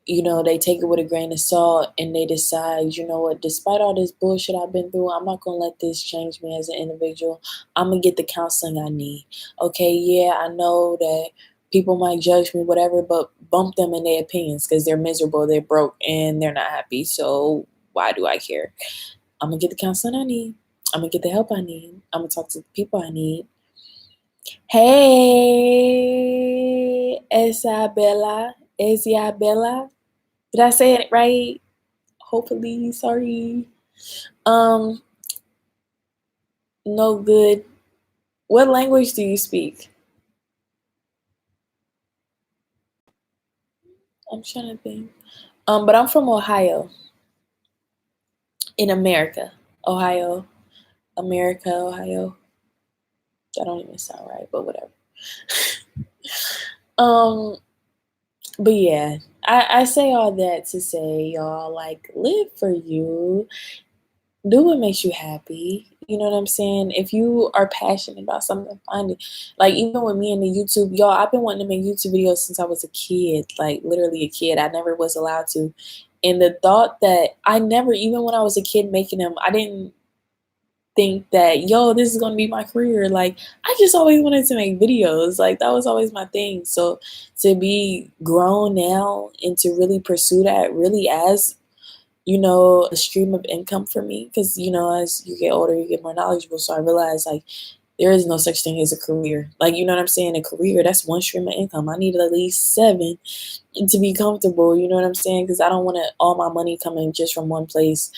you know, they take it with a grain of salt and they decide, you know what, despite all this bullshit I've been through, I'm not going to let this change me as an individual. I'm going to get the counseling I need. Okay, yeah, I know that people might judge me, whatever, but bump them in their opinions because they're miserable, they're broke, and they're not happy. So why do I care? I'm going to get the counseling I need. I'm going to get the help I need. I'm going to talk to the people I need. Hey, Isabella. Did I say it right? Hopefully, sorry. Um, no good. What language do you speak? I'm trying to think. But I'm from Ohio, in America. Ohio, America, Ohio. That don't even sound right, but whatever. Um, but yeah, I say all that to say, y'all, like, live for you. Do what makes you happy. You know what I'm saying? If you are passionate about something, find it. Like, even with me and the YouTube, y'all, I've been wanting to make YouTube videos since I was a kid, like literally a kid. I never was allowed to. And the thought that I never, even when I was a kid making them, I didn't think that, yo, this is gonna be my career. Like, I just always wanted to make videos. Like, that was always my thing. So to be grown now and to really pursue that really as, you know, a stream of income for me, because, you know, as you get older, you get more knowledgeable. So I realized, like, there is no such thing as a career. Like, you know what I'm saying? A career, that's one stream of income. I need at least seven to be comfortable. You know what I'm saying? Because I don't want all my money coming just from one place,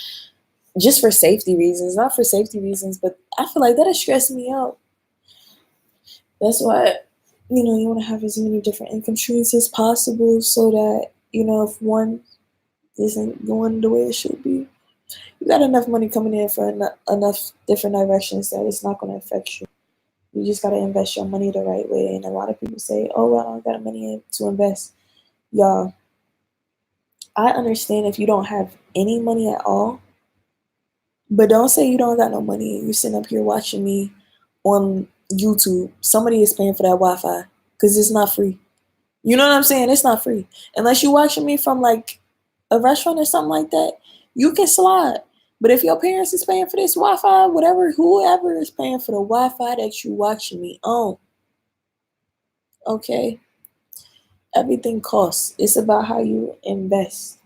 just for safety reasons. Not for safety reasons, but I feel like that'll stress me out. That's why, you know, you want to have as many different income streams as possible so that, you know, if one isn't going the way it should be, you got enough money coming in for enough different directions that it's not going to affect you. You just got to invest your money the right way. And a lot of people say, oh, well, I don't got money to invest. Y'all, I understand if you don't have any money at all, but don't say you don't got no money. You're sitting up here watching me on YouTube. Somebody is paying for that Wi-Fi because it's not free. You know what I'm saying? It's not free. Unless you're watching me from like a restaurant or something like that, you can slide. But if your parents is paying for this Wi-Fi, whatever, whoever is paying for the Wi-Fi that you watching me on, okay, everything costs. It's about how you invest.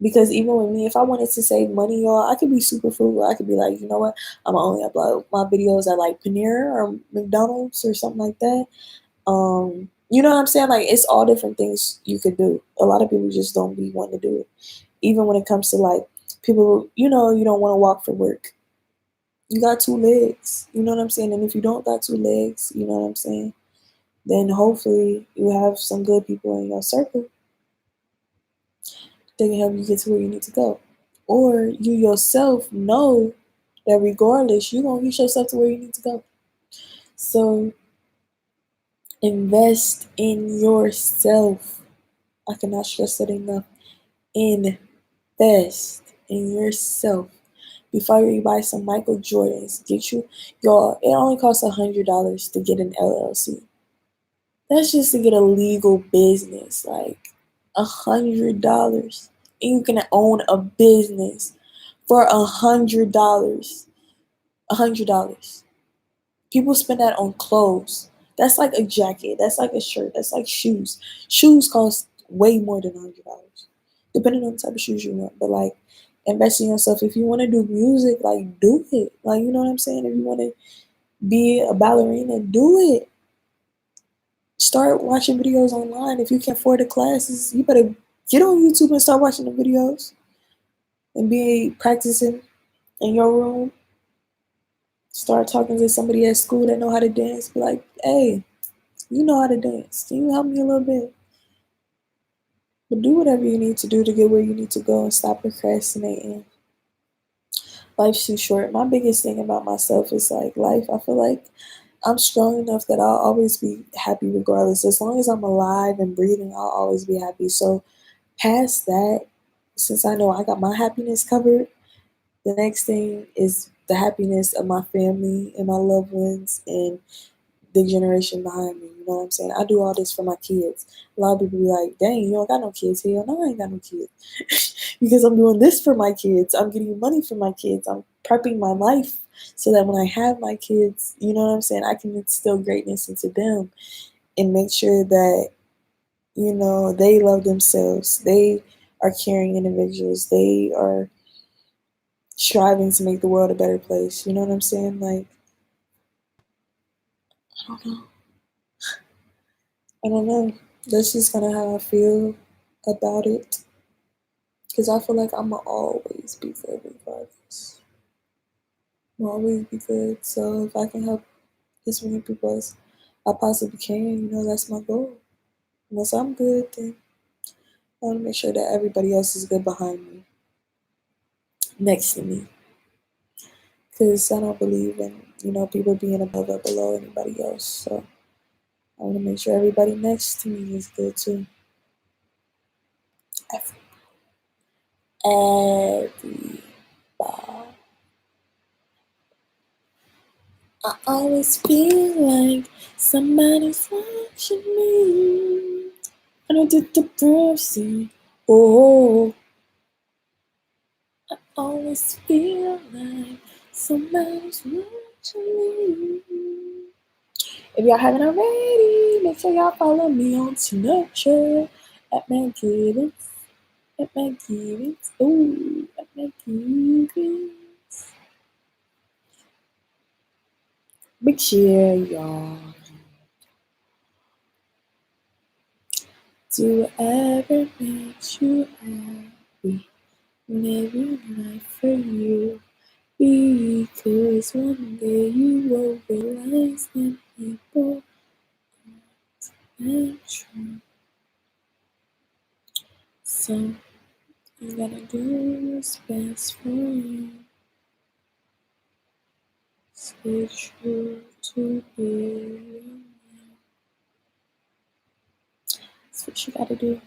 Because even with me, if I wanted to save money, y'all, I could be super frugal. I could be like, you know what? I'm gonna only upload my videos at like Panera or McDonald's or something like that. You know what I'm saying? Like, it's all different things you could do. A lot of people just don't be wanting to do it. Even when it comes to like people, you know, you don't want to walk for work. You got two legs. You know what I'm saying? And if you don't got two legs, you know what I'm saying? Then hopefully you have some good people in your circle that can help you get to where you need to go. Or you yourself know that regardless, you're gonna get yourself to where you need to go. So invest in yourself. I cannot stress that enough. Invest in yourself. Before you buy some Michael Jordans, get you, y'all, it only costs $100 to get an LLC. That's just to get a legal business, like $100. And you can own a business for $100. $100. People spend that on clothes. That's like a jacket. That's like a shirt. That's like shoes. Shoes cost way more than $100, depending on the type of shoes you want. But like, invest in yourself. If you want to do music, like, do it. Like, you know what I'm saying? If you want to be a ballerina, do it. Start watching videos online. If you can afford the classes, you better get on YouTube and start watching the videos and be practicing in your room. Start talking to somebody at school that know how to dance. Be like, hey, you know how to dance. Can you help me a little bit? But do whatever you need to do to get where you need to go and stop procrastinating. Life's too short. My biggest thing about myself is like life. I feel like I'm strong enough that I'll always be happy regardless. As long as I'm alive and breathing, I'll always be happy. So past that, since I know I got my happiness covered, the next thing is the happiness of my family and my loved ones and the generation behind me. You know what I'm saying? I do all this for my kids. A lot of people be like, dang, you don't got no kids here. No, I ain't got no kids. Because I'm doing this for my kids. I'm getting money for my kids. I'm prepping my life so that when I have my kids, you know what I'm saying, I can instill greatness into them and make sure that, you know, they love themselves. They are caring individuals. They are striving to make the world a better place. You know what I'm saying? Like, I don't know. I don't know. That's just kind of how I feel about it. Because I feel like I'ma always be good regardless. I'ma always be good. So if I can help as many people as I possibly can, that's my goal. Once I'm good, then I want to make sure that everybody else is good behind me, next to me. Because I don't believe in, people being above or below anybody else. So I want to make sure everybody next to me is good too. Everybody. I always feel like somebody's watching me. I don't do the person. Oh, I always feel like somebody's watching me. If y'all haven't already, make sure y'all follow me on Snapchat at McGivens. At McGivens. Ooh, at McGivens. Big share, y'all. Do whatever makes you happy. Living life for you. Because one day you will realize that people aren't true. So you gotta do what's best for you. Stay true to be you. That's what you gotta do.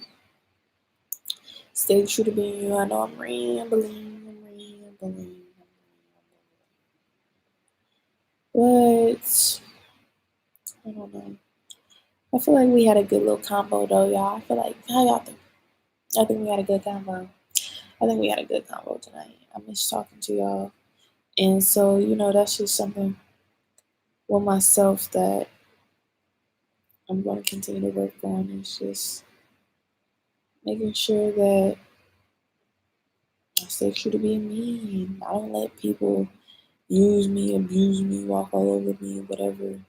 Stay true to being you. I know I'm rambling. But I don't know. I feel like we had a good little combo though, y'all. I feel like, how y'all think? I think we had a good combo. I think we had a good combo tonight. I miss talking to y'all. And so, that's just something with myself that I'm going to continue to work on. Is just making sure that I stay true to being me. And I don't let people use me, abuse me, walk all over me, whatever.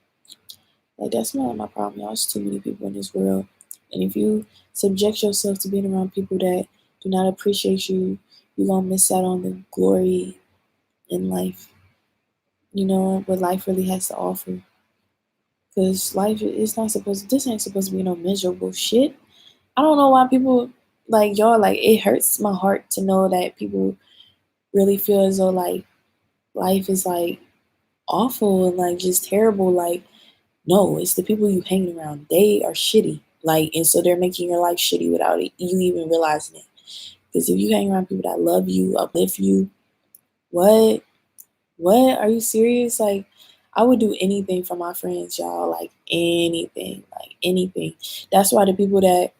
Like, that's not my problem, y'all. There's too many people in this world. And if you subject yourself to being around people that do not appreciate you, you're going to miss out on the glory in life. What life really has to offer. Because life is not supposed, this ain't supposed to be no miserable shit. I don't know why people, like, y'all, like, it hurts my heart to know that people really feel as though, like, life is, like, awful and, like, just terrible. Like, no, it's the people you hang around. They are shitty. Like, and so they're making your life shitty without you even realizing it. Because if you hang around people that love you, uplift you, what? What? Are you serious? Like, I would do anything for my friends, y'all. Like, anything. Like, anything. That's why the people that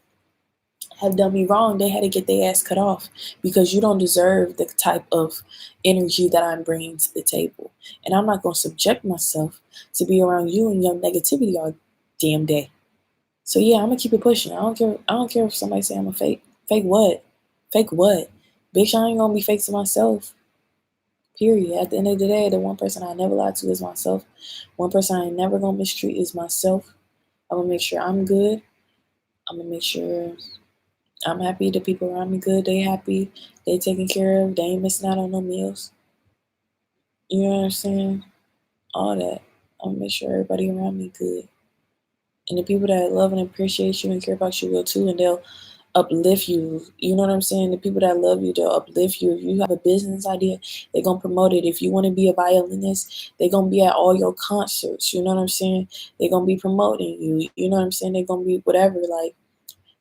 have done me wrong, they had to get their ass cut off. Because you don't deserve the type of energy that I'm bringing to the table. And I'm not going to subject myself to be around you and your negativity all damn day. So yeah, I'm gonna keep it pushing. I don't care if somebody say I'm a fake. Fake what? Fake what? Bitch, I ain't gonna be fake to myself. Period. At the end of the day, the one person I never lie to is myself. One person I ain't never gonna mistreat is myself. I'm gonna make sure I'm good. I'm gonna make sure I'm happy. The people around me good. They happy. They taken care of. They ain't missing out on no meals. You know what I'm saying? All that. I'm gonna make sure everybody around me good. And the people that love and appreciate you and care about you will too, and they'll uplift you. You know what I'm saying? The people that love you, they'll uplift you. If you have a business idea, they're gonna promote it. If you want to be a violinist, they're gonna be at all your concerts. You know what I'm saying? They're gonna be promoting you. You know what I'm saying? They're gonna be whatever. Like,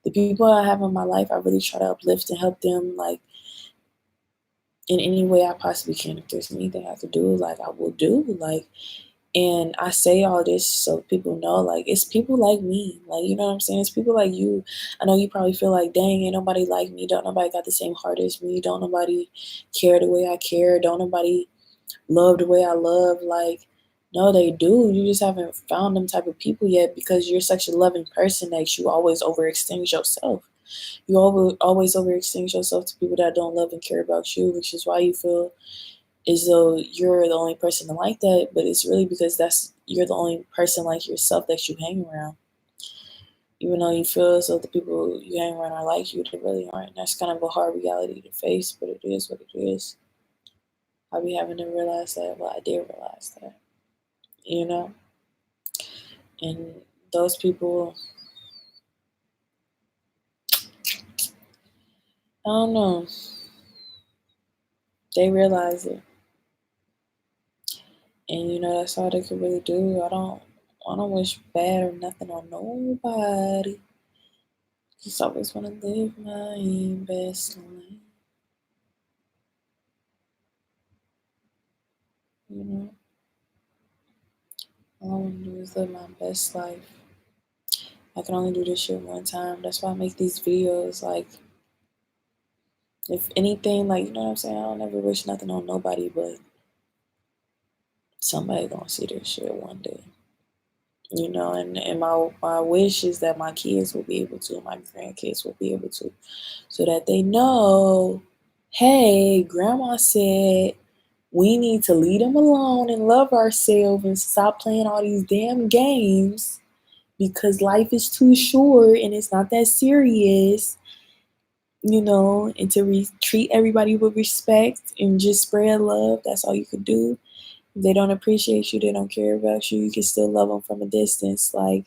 the people I have in my life, I really try to uplift and help them, like, in any way I possibly can. If there's anything I could do, like, I will do. Like, and I say all this so people know, like, it's people like me. Like, you know what I'm saying? It's people like you. I know you probably feel like, dang, ain't nobody like me. Don't nobody got the same heart as me. Don't nobody care the way I care. Don't nobody love the way I love. Like, no, they do. You just haven't found them type of people yet because you're such a loving person that you always overextend yourself. You always overextend yourself to people that don't love and care about you, which is why you feel as though you're the only person like that, but it's really because you're the only person like yourself that you hang around. Even though you feel as though the people you hang around are like you, they really aren't. That's kind of a hard reality to face, but it is what it is. I'll be having to realize that. Well, I did realize that, you know? And those people, I don't know, they realize it. And that's all they can really do. I don't wish bad or nothing on nobody. Just always wanna live my best life. You know? All I wanna do is live my best life. I can only do this shit one time. That's why I make these videos. Like, if anything, like, you know what I'm saying? I don't ever wish nothing on nobody, but somebody gonna see this shit one day. And my wish is that my kids will be able to, my grandkids will be able to, so that they know, hey, grandma said we need to leave them alone and love ourselves and stop playing all these damn games because life is too short and it's not that serious, and to treat everybody with respect and just spread love. That's all you could do. If they don't appreciate you, they don't care about you, you can still love them from a distance. Like,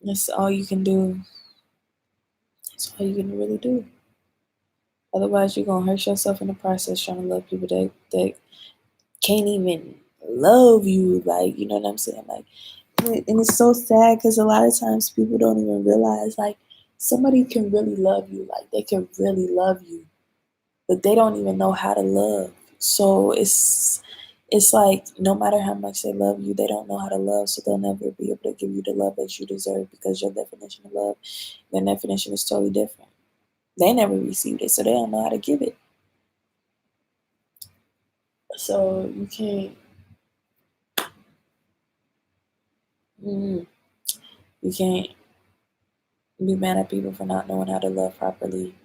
that's all you can do. That's all you can really do. Otherwise, you're going to hurt yourself in the process trying to love people that can't even love you. Like, you know what I'm saying? Like, and it's so sad because a lot of times people don't even realize, like, somebody can really love you. Like, they can really love you, but they don't even know how to love. So it's like no matter how much they love you, they don't know how to love, so they'll never be able to give you the love that you deserve because your definition of love, their definition is totally different. They never received it, so they don't know how to give it. So you can't, mm, you can't be mad at people for not knowing how to love properly.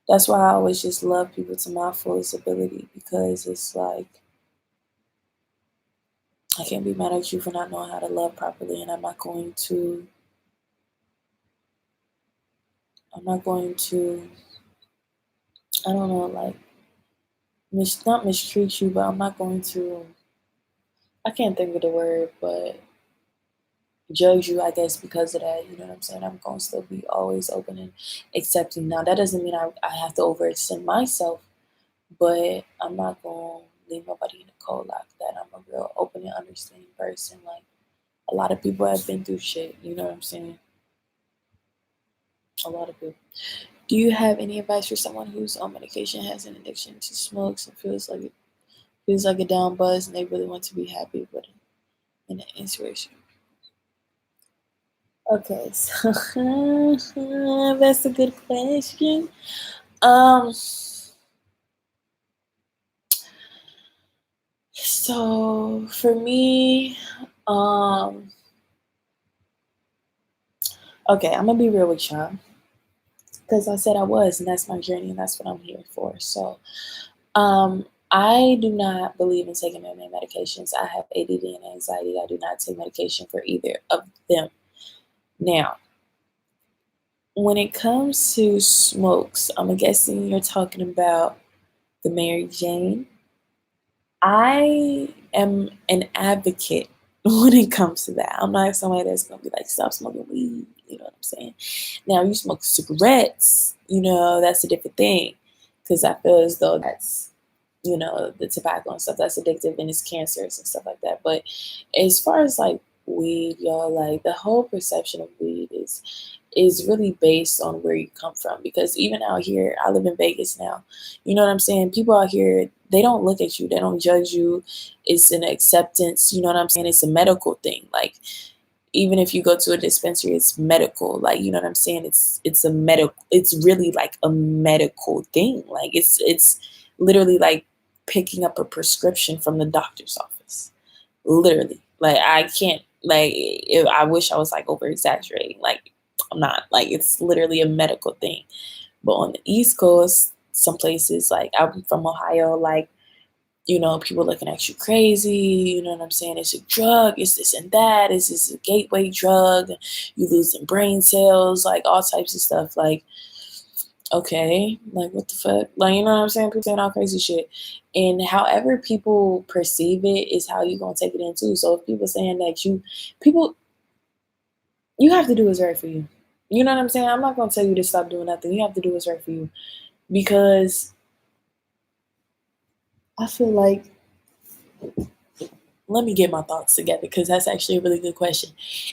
That's why I always just love people to my fullest ability, because it's like I can't be mad at you for not knowing how to love properly, and I'm not going to, I don't know, like, not mistreat you, but I'm not going to, I can't think of the word, but judge you, I guess, because of that. You know what I'm saying? I'm going to still be always open and accepting. Now, that doesn't mean I have to overextend myself, but I'm not going to leave nobody in the cold like that. I'm a real open and understanding person. Like, a lot of people have been through shit. You know what I'm saying? A lot of people. Do you have any advice for someone who's on medication, has an addiction to smokes, and feels like a down buzz, and they really want to be happy, but in an inspiration? Okay, so that's a good question. Um, so for me, um, okay, I'm gonna be real with y'all because I said I was, and that's my journey, and that's what I'm here for. So, I do not believe in taking any medications. I have ADD and anxiety. I do not take medication for either of them. Now, when it comes to smokes, I'm guessing you're talking about the Mary Jane. I am an advocate when it comes to that. I'm not somebody that's gonna be like, stop smoking weed. You know what I'm saying? Now, you smoke cigarettes, that's a different thing. Because I feel as though that's, the tobacco and stuff, that's addictive and it's cancerous and stuff like that. But as far as like weed, y'all, like the whole perception of weed is really based on where you come from. Because even out here, I live in Vegas now. You know what I'm saying? People out here, they don't look at you, they don't judge you. It's an acceptance, you know what I'm saying? It's a medical thing. Like, even if you go to a dispensary, it's medical. Like, you know what I'm saying? It's a medical, it's really like a medical thing. Like, it's literally like picking up a prescription from the doctor's office. Literally. Like, I can't, like, I wish I was like over exaggerating. Like, I'm not. Like, it's literally a medical thing. But on the East Coast, some places, like, I'm from Ohio, like, people looking at you crazy, you know what I'm saying? It's a drug, it's this and that, it's this a gateway drug, you losing brain cells, like all types of stuff. Like, okay, like what the fuck? Like, you know what I'm saying? People saying all crazy shit. And however people perceive it is how you gonna take it in too. So if people saying that people, you have to do what's right for you. You know what I'm saying? I'm not gonna tell you to stop doing nothing. You have to do what's right for you. Because I feel like, let me get my thoughts together because that's actually a really good question.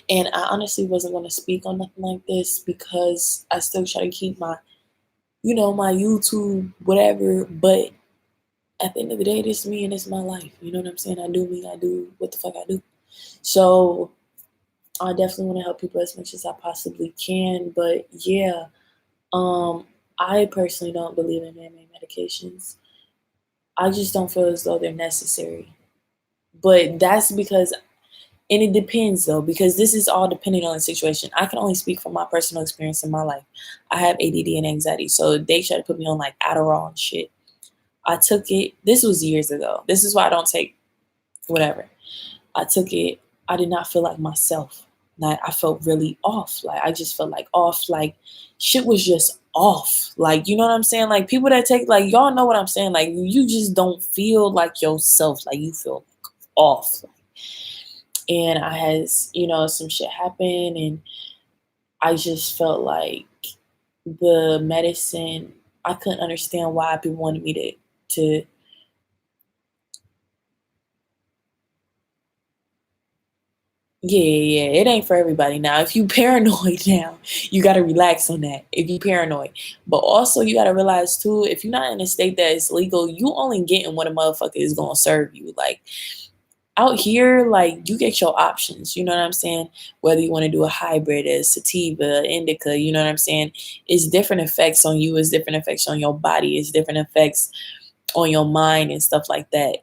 And I honestly wasn't going to speak on nothing like this because I still try to keep my YouTube, whatever. But at the end of the day, this is me and it's my life. You know what I'm saying? I do me, I do what the fuck I do. So I definitely want to help people as much as I possibly can. But yeah, I personally don't believe in man-made medications. I just don't feel as though they're necessary. But that's because, and it depends though, because this is all depending on the situation. I can only speak from my personal experience in my life. I have ADD and anxiety, so they tried to put me on like Adderall and shit. I took it. This was years ago. This is why I don't take whatever. I took it. I did not feel like myself. Like I felt really off. Like I just felt like off. Like shit was just off. Like you know what I'm saying? Like people that take, like y'all know what I'm saying. Like you just don't feel like yourself. Like you feel off. And I had, some shit happen, and I just felt like the medicine, I couldn't understand why people wanted me to yeah, it ain't for everybody. Now, if you paranoid now, you gotta relax on that. If you paranoid. But also you gotta realize too, if you're not in a state that is legal, you only getting what a motherfucker is gonna serve you. Like out here, like you get your options, you know what I'm saying? Whether you want to do a hybrid, a sativa, indica, you know what I'm saying? It's different effects on you, it's different effects on your body, it's different effects on your mind and stuff like that.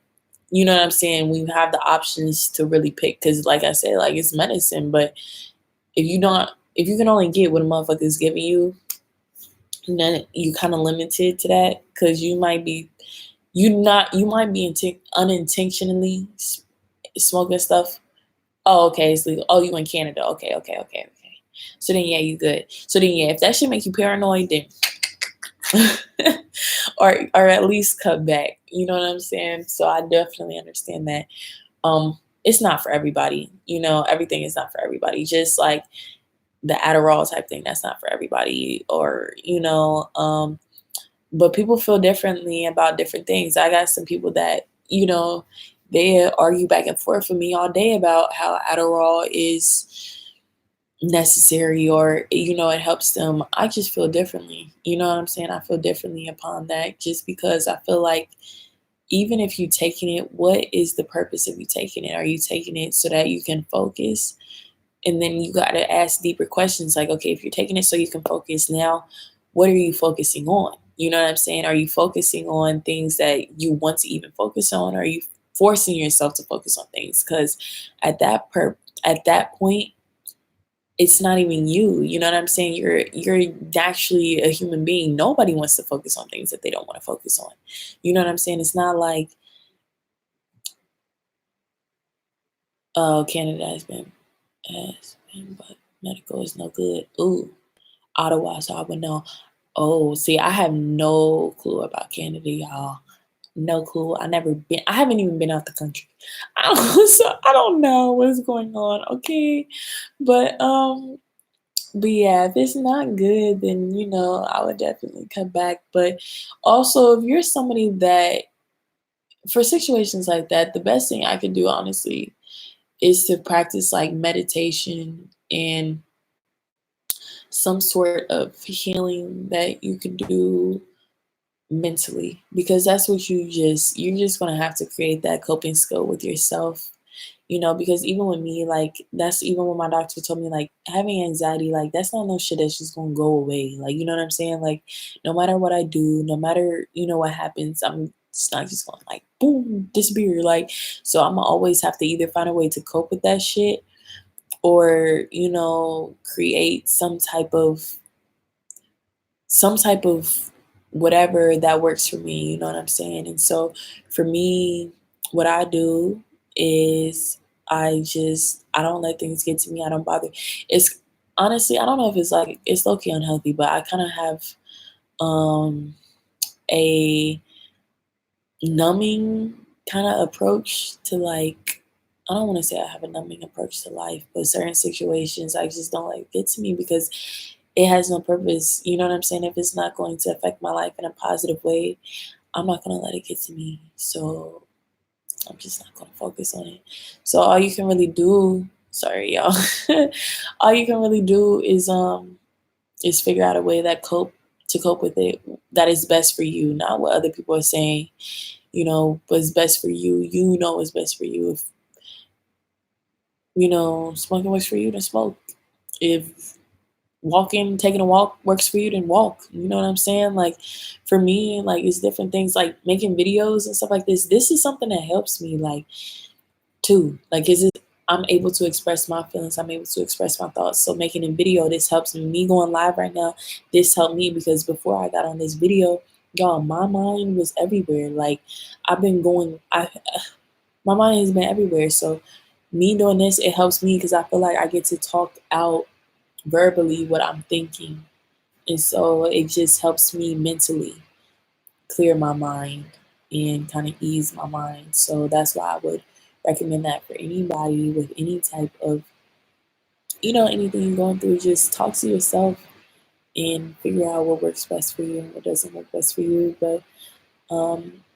You know what I'm saying? We have the options to really pick because, like I said, like it's medicine. But if you can only get what a motherfucker is giving you, then you kind of limited to that because you might be unintentionally smoking stuff. Oh, okay, it's legal. Oh, you in Canada? Okay, okay, okay, okay. So then, yeah, you good. So then, yeah, if that shit make you paranoid, then or at least cut back. You know what I'm saying? So I definitely understand that. It's not for everybody. Everything is not for everybody. Just like the Adderall type thing, that's not for everybody. Or but people feel differently about different things. I got some people that they argue back and forth with me all day about how Adderall is necessary or it helps them. I just feel differently. You know what I'm saying? I feel differently upon that just because I feel like even if you're taking it, what is the purpose of you taking it? Are you taking it so that you can focus? And then you got to ask deeper questions like, okay, if you're taking it so you can focus now, what are you focusing on? You know what I'm saying? Are you focusing on things that you want to even focus on? Or are you forcing yourself to focus on things? Because at that point, it's not even you. You know what I'm saying? You're actually a human being. Nobody wants to focus on things that they don't want to focus on. You know what I'm saying? It's not like, oh, Canada has been, but medical is no good. Ooh, Ottawa, so I would know. Oh, see, I have no clue about Canada, y'all. No clue. I haven't even been out the country. So I don't know what's going on. Okay. But yeah, if it's not good, then I would definitely cut back. But also, if you're somebody that, for situations like that, the best thing I could do, honestly, is to practice like meditation and some sort of healing that you can do mentally, because that's what you're just going to have to create that coping skill with yourself. Because even with me, like that's even when my doctor told me like having anxiety, like that's not no shit that's just gonna go away. Like, you know what I'm saying? Like no matter what I do, no matter, what happens, it's not just gonna like boom, disappear. Like, so I'm gonna always have to either find a way to cope with that shit or, create some type of whatever that works for me, you know what I'm saying? And so for me, what I do is I don't let things get to me. I don't bother. It's honestly, I don't know if it's like it's low key unhealthy, but I kind of have um a numbing kind of approach to like I don't want to say I have a numbing approach to life, but certain situations I just don't let get to me because it has no purpose. You know what I'm saying? If it's not going to affect my life in a positive way, I'm not gonna let it get to me. So I'm just not gonna focus on it. So all you can really do, sorry y'all, all you can really do is figure out a way that cope with it that is best for you, not what other people are saying. You know, what's best for you. You know what's best for you. If smoking works for you, then smoke. If taking a walk works for you, then walk. You know what I'm saying? Like for me, like it's different things like making videos and stuff like this. This is something that helps me like too. Like is it I'm able to express my feelings, I'm able to express my thoughts. So making a video, this helps me. Me going live right now, this helped me because before I got on this video, y'all, my mind was everywhere. Like I've been going I my mind has been everywhere. So me doing this, it helps me because I feel like I get to talk out verbally what I'm thinking. And so it just helps me mentally clear my mind and kind of ease my mind. So that's why I would recommend that for anybody with any type of, anything you're going through. Just talk to yourself and figure out what works best for you and what doesn't work best for you. But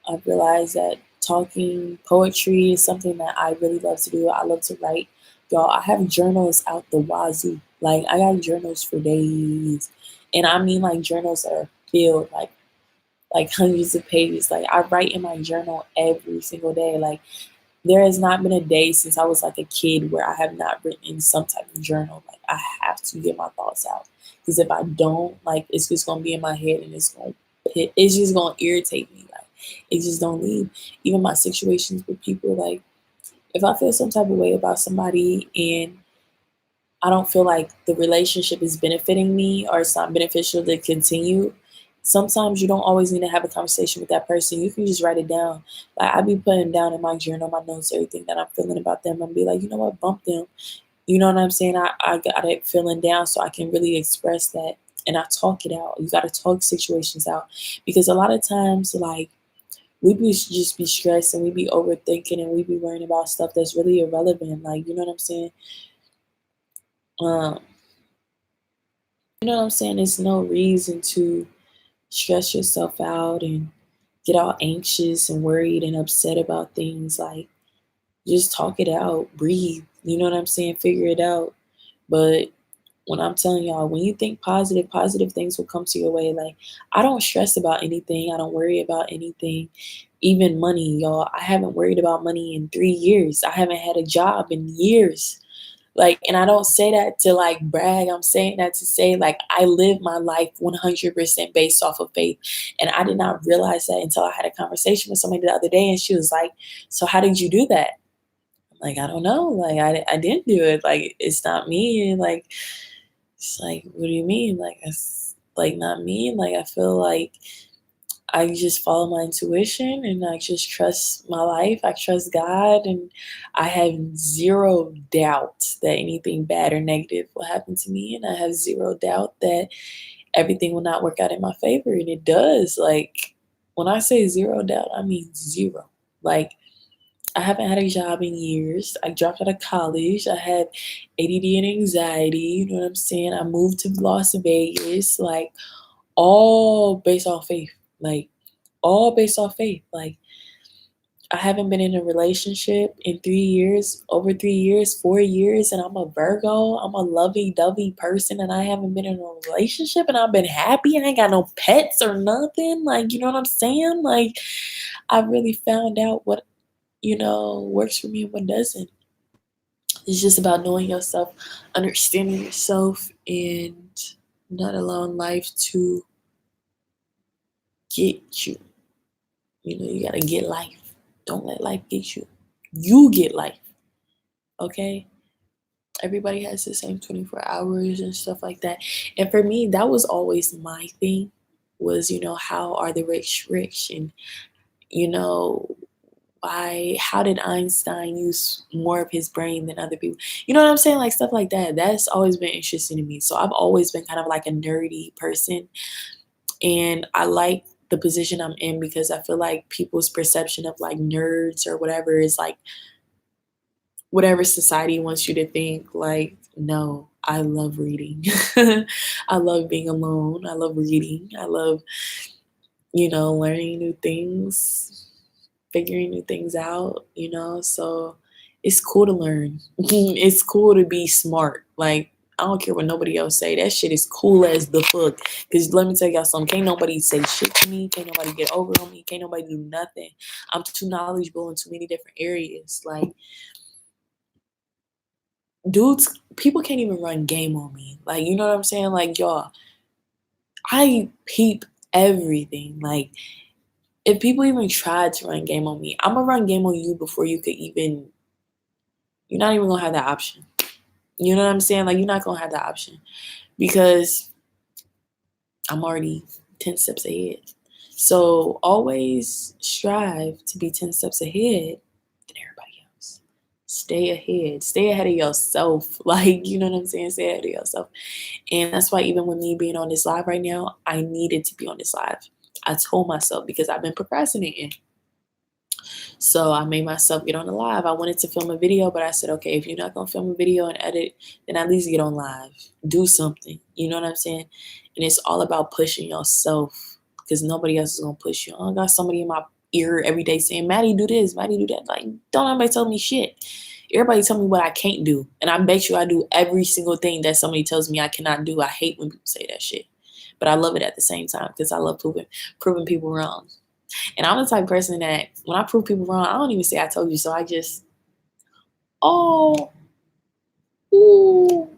I've realized that talking poetry is something that I really love to do. I love to write. Y'all, I have journals out the wazoo. Like, I got journals for days. And I mean, like, journals that are filled, like hundreds of pages. Like, I write in my journal every single day. Like, there has not been a day since I was like a kid where I have not written in some type of journal. Like, I have to get my thoughts out. Because if I don't, like, it's just going to be in my head and it's just going to irritate me. Like, it just don't leave. Even my situations with people, like, if I feel some type of way about somebody and I don't feel like the relationship is benefiting me or it's not beneficial to continue, sometimes you don't always need to have a conversation with that person. You can just write it down. Like I be putting down in my journal, my notes, everything that I'm feeling about them and be like, you know what, bump them. You know what I'm saying? I got it feeling down so I can really express that and I talk it out. You got to talk situations out because a lot of times, like, just be stressed and we be overthinking and we be worrying about stuff that's really irrelevant. Like, you know what I'm saying? Um, you know what I'm saying? There's no reason to stress yourself out and get all anxious and worried and upset about things. Like, just talk it out, breathe. You know what I'm saying? Figure it out. But when I'm telling y'all, when you think positive, positive things will come to your way. Like, I don't stress about anything. I don't worry about anything. Even money, y'all. I haven't worried about money in 3 years. I haven't had a job in years. Like, and I don't say that to like brag. I'm saying that to say like I live my life 100% based off of faith. And I did not realize that until I had a conversation with somebody the other day and she was like, so how did you do that? I'm like, I don't know. Like, I didn't do it. Like, it's not me. And like, it's like, what do you mean? Like, it's like not me. Like, I feel like I just follow my intuition and I just trust my life. I trust God and I have zero doubt that anything bad or negative will happen to me. And I have zero doubt that everything will not work out in my favor. And it does. Like, when I say zero doubt, I mean zero. Like, I haven't had a job in years. I dropped out of college. I had ADD and anxiety. You know what I'm saying? I moved to Las Vegas. Like, all based off faith. Like, all based off faith. Like, I haven't been in a relationship in 3 years, over 3 years, 4 years, and I'm a Virgo. I'm a lovey-dovey person, and I haven't been in a relationship, and I've been happy. I ain't got no pets or nothing. Like, you know what I'm saying? Like, I really found out what, works for me and what doesn't. It's just about knowing yourself, understanding yourself, and not allowing life to get you. You gotta get life. Don't let life get you. You get life. Okay? Everybody has the same 24 hours and stuff like that. And for me, that was always my thing. was, how are the rich rich? And, you know, how did Einstein use more of his brain than other people? You know what I'm saying? Like stuff like that. That's always been interesting to me. So I've always been kind of like a nerdy person. And I like the position I'm in because I feel like people's perception of like nerds or whatever is like whatever society wants you to think. Like, no, I love reading. I love being alone. I love reading. I love, learning new things, figuring new things out, so it's cool to learn. It's cool to be smart. Like, I don't care what nobody else say. That shit is cool as the fuck. Cause let me tell y'all something. Can't nobody say shit to me. Can't nobody get over on me. Can't nobody do nothing. I'm too knowledgeable in too many different areas. Like, dudes, people can't even run game on me. Like, you know what I'm saying? Like, y'all, I peep everything. Like, if people even tried to run game on me, I'm gonna run game on you before you could even. You're not even gonna have that option. You know what I'm saying? Like, you're not gonna have that option because I'm already 10 steps ahead. So always strive to be 10 steps ahead than everybody else. Stay ahead. Stay ahead of yourself. Like, you know what I'm saying? Stay ahead of yourself. And that's why even with me being on this live right now, I needed to be on this live. I told myself because I've been procrastinating. So I made myself get on the live. I wanted to film a video, but I said, okay, if you're not going to film a video and edit, then at least get on live. Do something. You know what I'm saying? And it's all about pushing yourself because nobody else is going to push you. I got somebody in my ear every day saying, Maddie, do this, Maddie, do that. Like, don't nobody tell me shit. Everybody tell me what I can't do. And I bet you I do every single thing that somebody tells me I cannot do. I hate when people say that shit. But I love it at the same time because I love proving people wrong. And I'm the type of person that when I prove people wrong, I don't even say I told you. So I just, oh, ooh,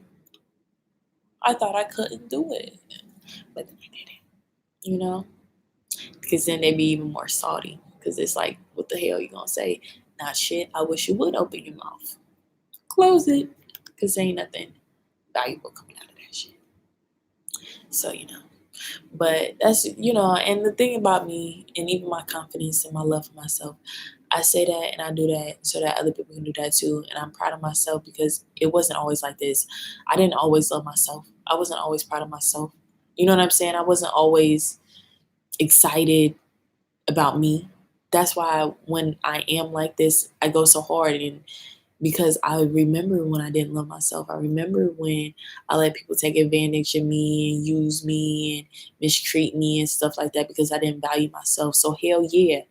I thought I couldn't do it. But then I did it, Because then they be even more salty. Because it's like, what the hell you going to say? Not shit. I wish you would open your mouth. Close it. Because there ain't nothing valuable coming out of that shit. So, But that's, and the thing about me and even my confidence and my love for myself, I say that and I do that so that other people can do that too. And I'm proud of myself because it wasn't always like this. I didn't always love myself. I wasn't always proud of myself. You know what I'm saying? I wasn't always excited about me. That's why when I am like this, I go so hard and because I remember when I didn't love myself. I remember when I let people take advantage of me and use me and mistreat me and stuff like that because I didn't value myself. So hell yeah,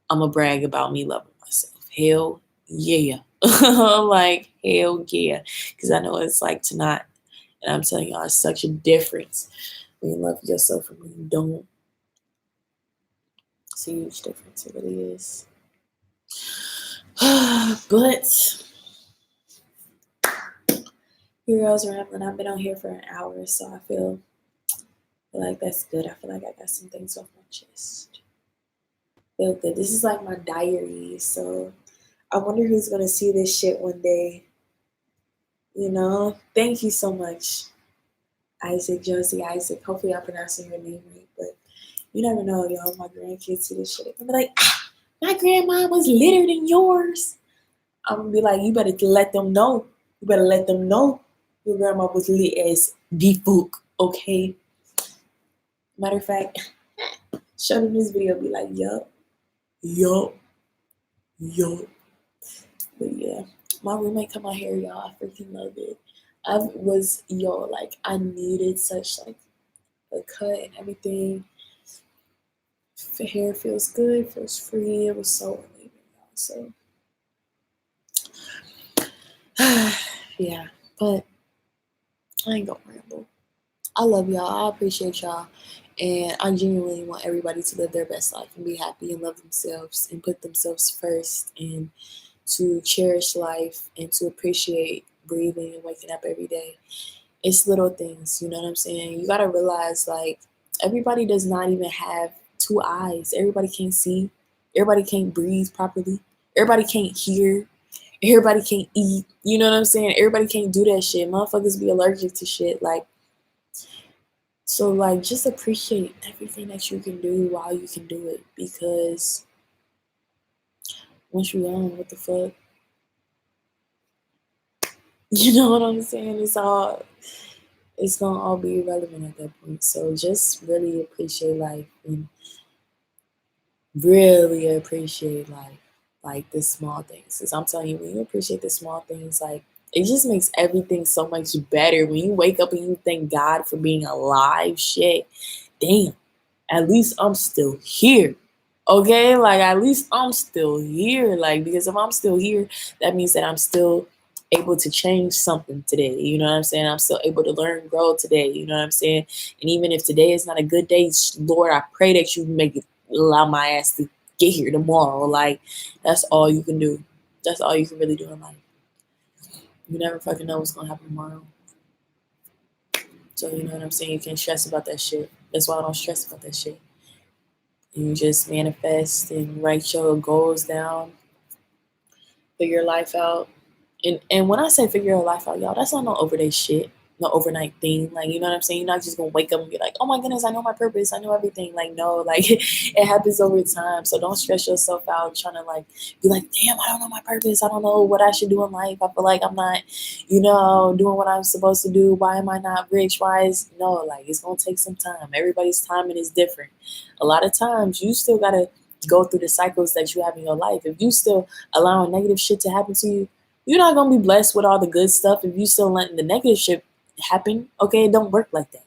I'm going to brag about me loving myself. Hell yeah. Like, hell yeah. Because I know what it's like to not. And I'm telling y'all, it's such a difference when you love yourself and when you don't. It's a huge difference. It really is. But Heroes Rambling. I've been on here for an hour, so I feel like that's good. I feel like I got some things off my chest. Feel good. This is like my diary, so I wonder who's gonna see this shit one day. Thank you so much, Isaac, Josie, Isaac. Hopefully I'm pronouncing your name right, but you never know, y'all. My grandkids see this shit. I'm like, my grandma was litter than yours. I'm gonna be like, you better let them know. You better let them know your grandma was lit as the fuck, okay? Matter of fact, show them this video, be like, yup, yup, yup. But yeah, my roommate cut my hair, y'all. I freaking love it. I needed such like a cut and everything. The hair feels good, feels free. It was so relieving, y'all. So yeah, but I ain't gonna ramble. I love y'all. I appreciate y'all. And I genuinely want everybody to live their best life and be happy and love themselves and put themselves first and to cherish life and to appreciate breathing and waking up every day. It's little things, you know what I'm saying? You gotta realize like everybody does not even have two eyes. Everybody can't see. Everybody can't breathe properly. Everybody can't hear. Everybody can't eat. You know what I'm saying? Everybody can't do that shit. Motherfuckers be allergic to shit. Like, So, like, just appreciate everything that you can do while you can do it, because once you're gone, what the fuck? You know what I'm saying? It's gonna all be irrelevant at that point. So just really appreciate life and really appreciate life, like the small things. Cause I'm telling you, when you appreciate the small things, like it just makes everything so much better. When you wake up and you thank God for being alive, shit, damn, at least I'm still here. Okay, like at least I'm still here. Like, because if I'm still here, that means that I'm still able to change something today. You know what I'm saying? I'm still able to learn, grow today. You know what I'm saying? And even if today is not a good day, Lord, I pray that you make it, allow my ass to get here tomorrow. Like, that's all you can do. That's all you can really do in life. You never fucking know what's gonna happen tomorrow. So you know what I'm saying? You can't stress about that shit. That's why I don't stress about that shit. You just manifest and write your goals down, figure your life out. And when I say figure your life out, y'all, that's not no overday shit, no overnight thing. Like, you know what I'm saying? You're not just gonna wake up and be like, oh my goodness, I know my purpose, I know everything. Like, no, like it happens over time. So don't stress yourself out trying to like be like, damn, I don't know my purpose. I don't know what I should do in life. I feel like I'm not, doing what I'm supposed to do. Why am I not rich? Why is no, like it's gonna take some time. Everybody's timing is different. A lot of times you still gotta go through the cycles that you have in your life. If you still allowing negative shit to happen to you, you're not gonna be blessed with all the good stuff if you still letting the negative shit happen. Okay, it don't work like that.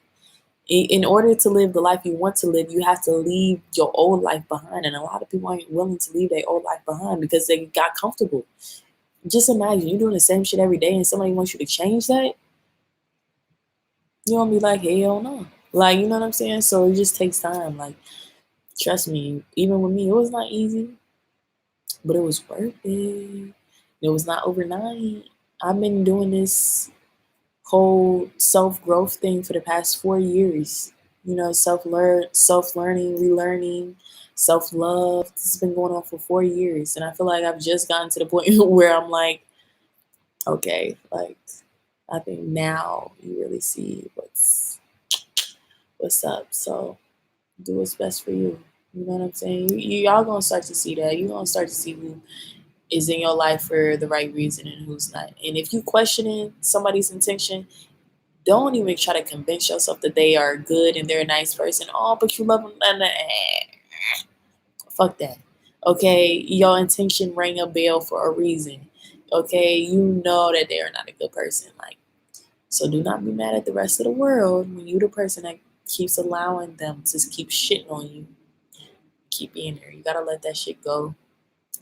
In order to live the life you want to live, you have to leave your old life behind. And a lot of people aren't willing to leave their old life behind because they got comfortable. Just imagine you doing the same shit every day and somebody wants you to change that. You're gonna be like, hell no. Like, you know what I'm saying? So it just takes time. Like, trust me, even with me, it was not easy, but it was worth it. It was not overnight. I've been doing this whole self growth thing for the past 4 years. Self learning, relearning, self love. This has been going on for 4 years, and I feel like I've just gotten to the point where I'm like, okay, like I think now you really see what's up. So do what's best for you. You know what I'm saying? Y'all gonna start to see that. You're gonna start to see who is in your life for the right reason and who's not. And if you questioning somebody's intention, don't even try to convince yourself that they are good and they're a nice person. Oh, but you love them. Fuck that. Okay, your intention rang a bell for a reason. Okay, you know that they are not a good person. Like, so do not be mad at the rest of the world when you the person that keeps allowing them to keep shitting on you. Keep being there. You gotta let that shit go.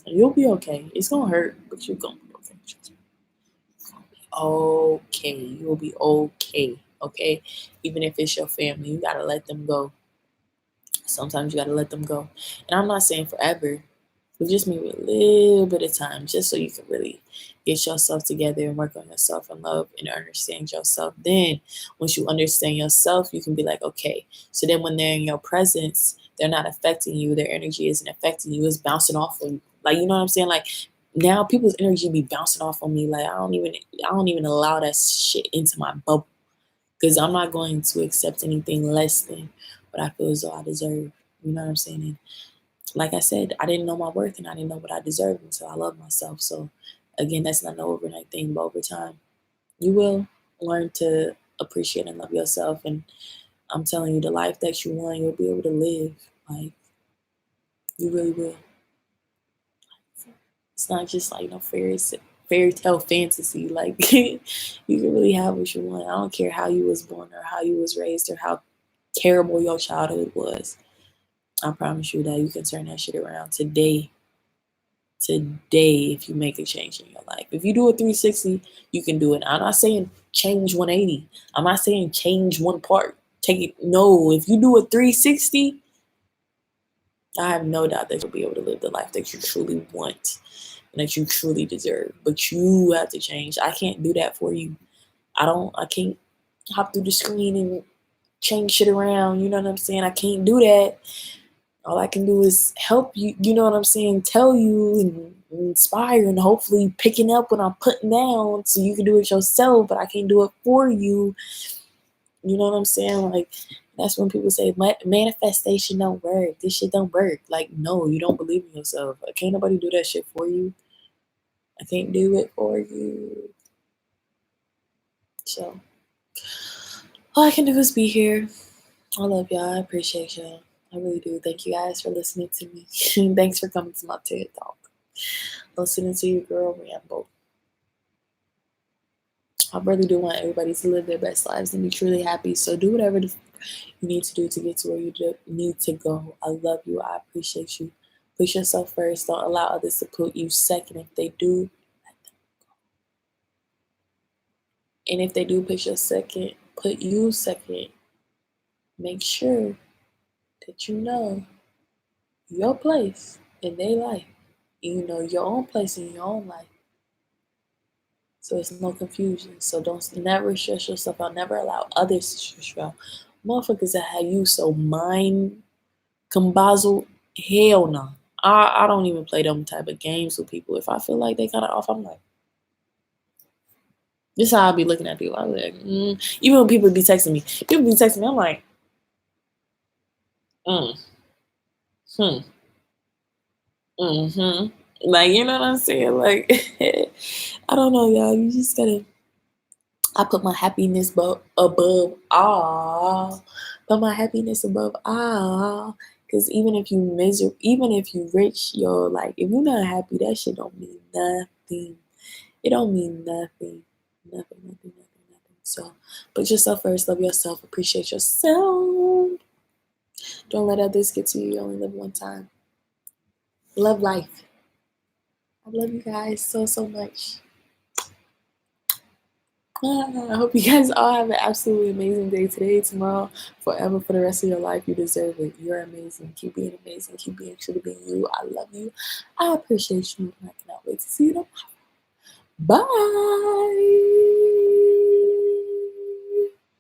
And you'll be okay. It's gonna hurt, but you're gonna be okay. Trust me. It's gonna be okay. You will be okay. Okay? Even if it's your family, you gotta let them go. Sometimes you gotta let them go. And I'm not saying forever, but just maybe a little bit of time, just so you can really get yourself together and work on yourself and love and understand yourself. Then once you understand yourself, you can be like, okay. So then when they're in your presence, they're not affecting you. Their energy isn't affecting you. It's bouncing off of you. Like, you know what I'm saying? Like, now people's energy be bouncing off on me. Like, I don't even allow that shit into my bubble, because I'm not going to accept anything less than what I feel as though I deserve. You know what I'm saying? And like I said, I didn't know my worth and I didn't know what I deserved until I loved myself. So again, that's not no overnight thing, but over time, you will learn to appreciate and love yourself. And I'm telling you, the life that you want, you'll be able to live. Like, you really will. It's not just like no fairy tale fantasy. Like, you can really have what you want. I don't care how you was born or how you was raised or how terrible your childhood was. I promise you that you can turn that shit around today if you make a change in your life. If you do a 360, you can do it. I'm not saying change 180. I'm not saying change one part. Take it. No, if you do a 360, I have no doubt that you'll be able to live the life that you truly want and that you truly deserve. But you have to change. I can't do that for you. I can't hop through the screen and change shit around. You know what I'm saying? I can't do that. All I can do is help you, you know what I'm saying, tell you and inspire and hopefully picking up what I'm putting down so you can do it yourself, but I can't do it for you. You know what I'm saying? Like, That's when people say manifestation don't work. This shit don't work. Like, no, you don't believe in yourself. Can't nobody do that shit for you. I can't do it for you. So all I can do is be here. I love y'all. I appreciate y'all. I really do. Thank you guys for listening to me. Thanks for coming to my TED Talk. Listening to your girl ramble. I really do want everybody to live their best lives and be truly happy. So do whatever you need to do to get to where you need to go. I love you. I appreciate you. Put yourself first. Don't allow others to put you second. If they do, and if they do put you second, make sure that you know your place in their life. You know your own place in your own life. So it's no confusion. So don't never stress yourself out. Never allow others to stress you out. Motherfuckers that have you so mind combazzled, hell no. I don't even play them type of games with people. If I feel like they kind of off, I'm like, this is how I be looking at people. I'm like, even when people be texting me, I'm like, mm, hmm, mm-hmm. Like, you know what I'm saying? Like, I don't know, y'all. You just gotta. I put my happiness above all. Put my happiness above all. Cause even if you rich, yo, like if you're not happy, that shit don't mean nothing. It don't mean nothing. Nothing. So put yourself first, love yourself, appreciate yourself. Don't let others get to you. You only live one time. Love life. I love you guys so much. I hope you guys all have an absolutely amazing day today, tomorrow, forever, for the rest of your life. You deserve it. You're amazing. Keep being amazing. Keep being true to being you. I love you. I appreciate you. And I cannot wait to see you tomorrow. Bye.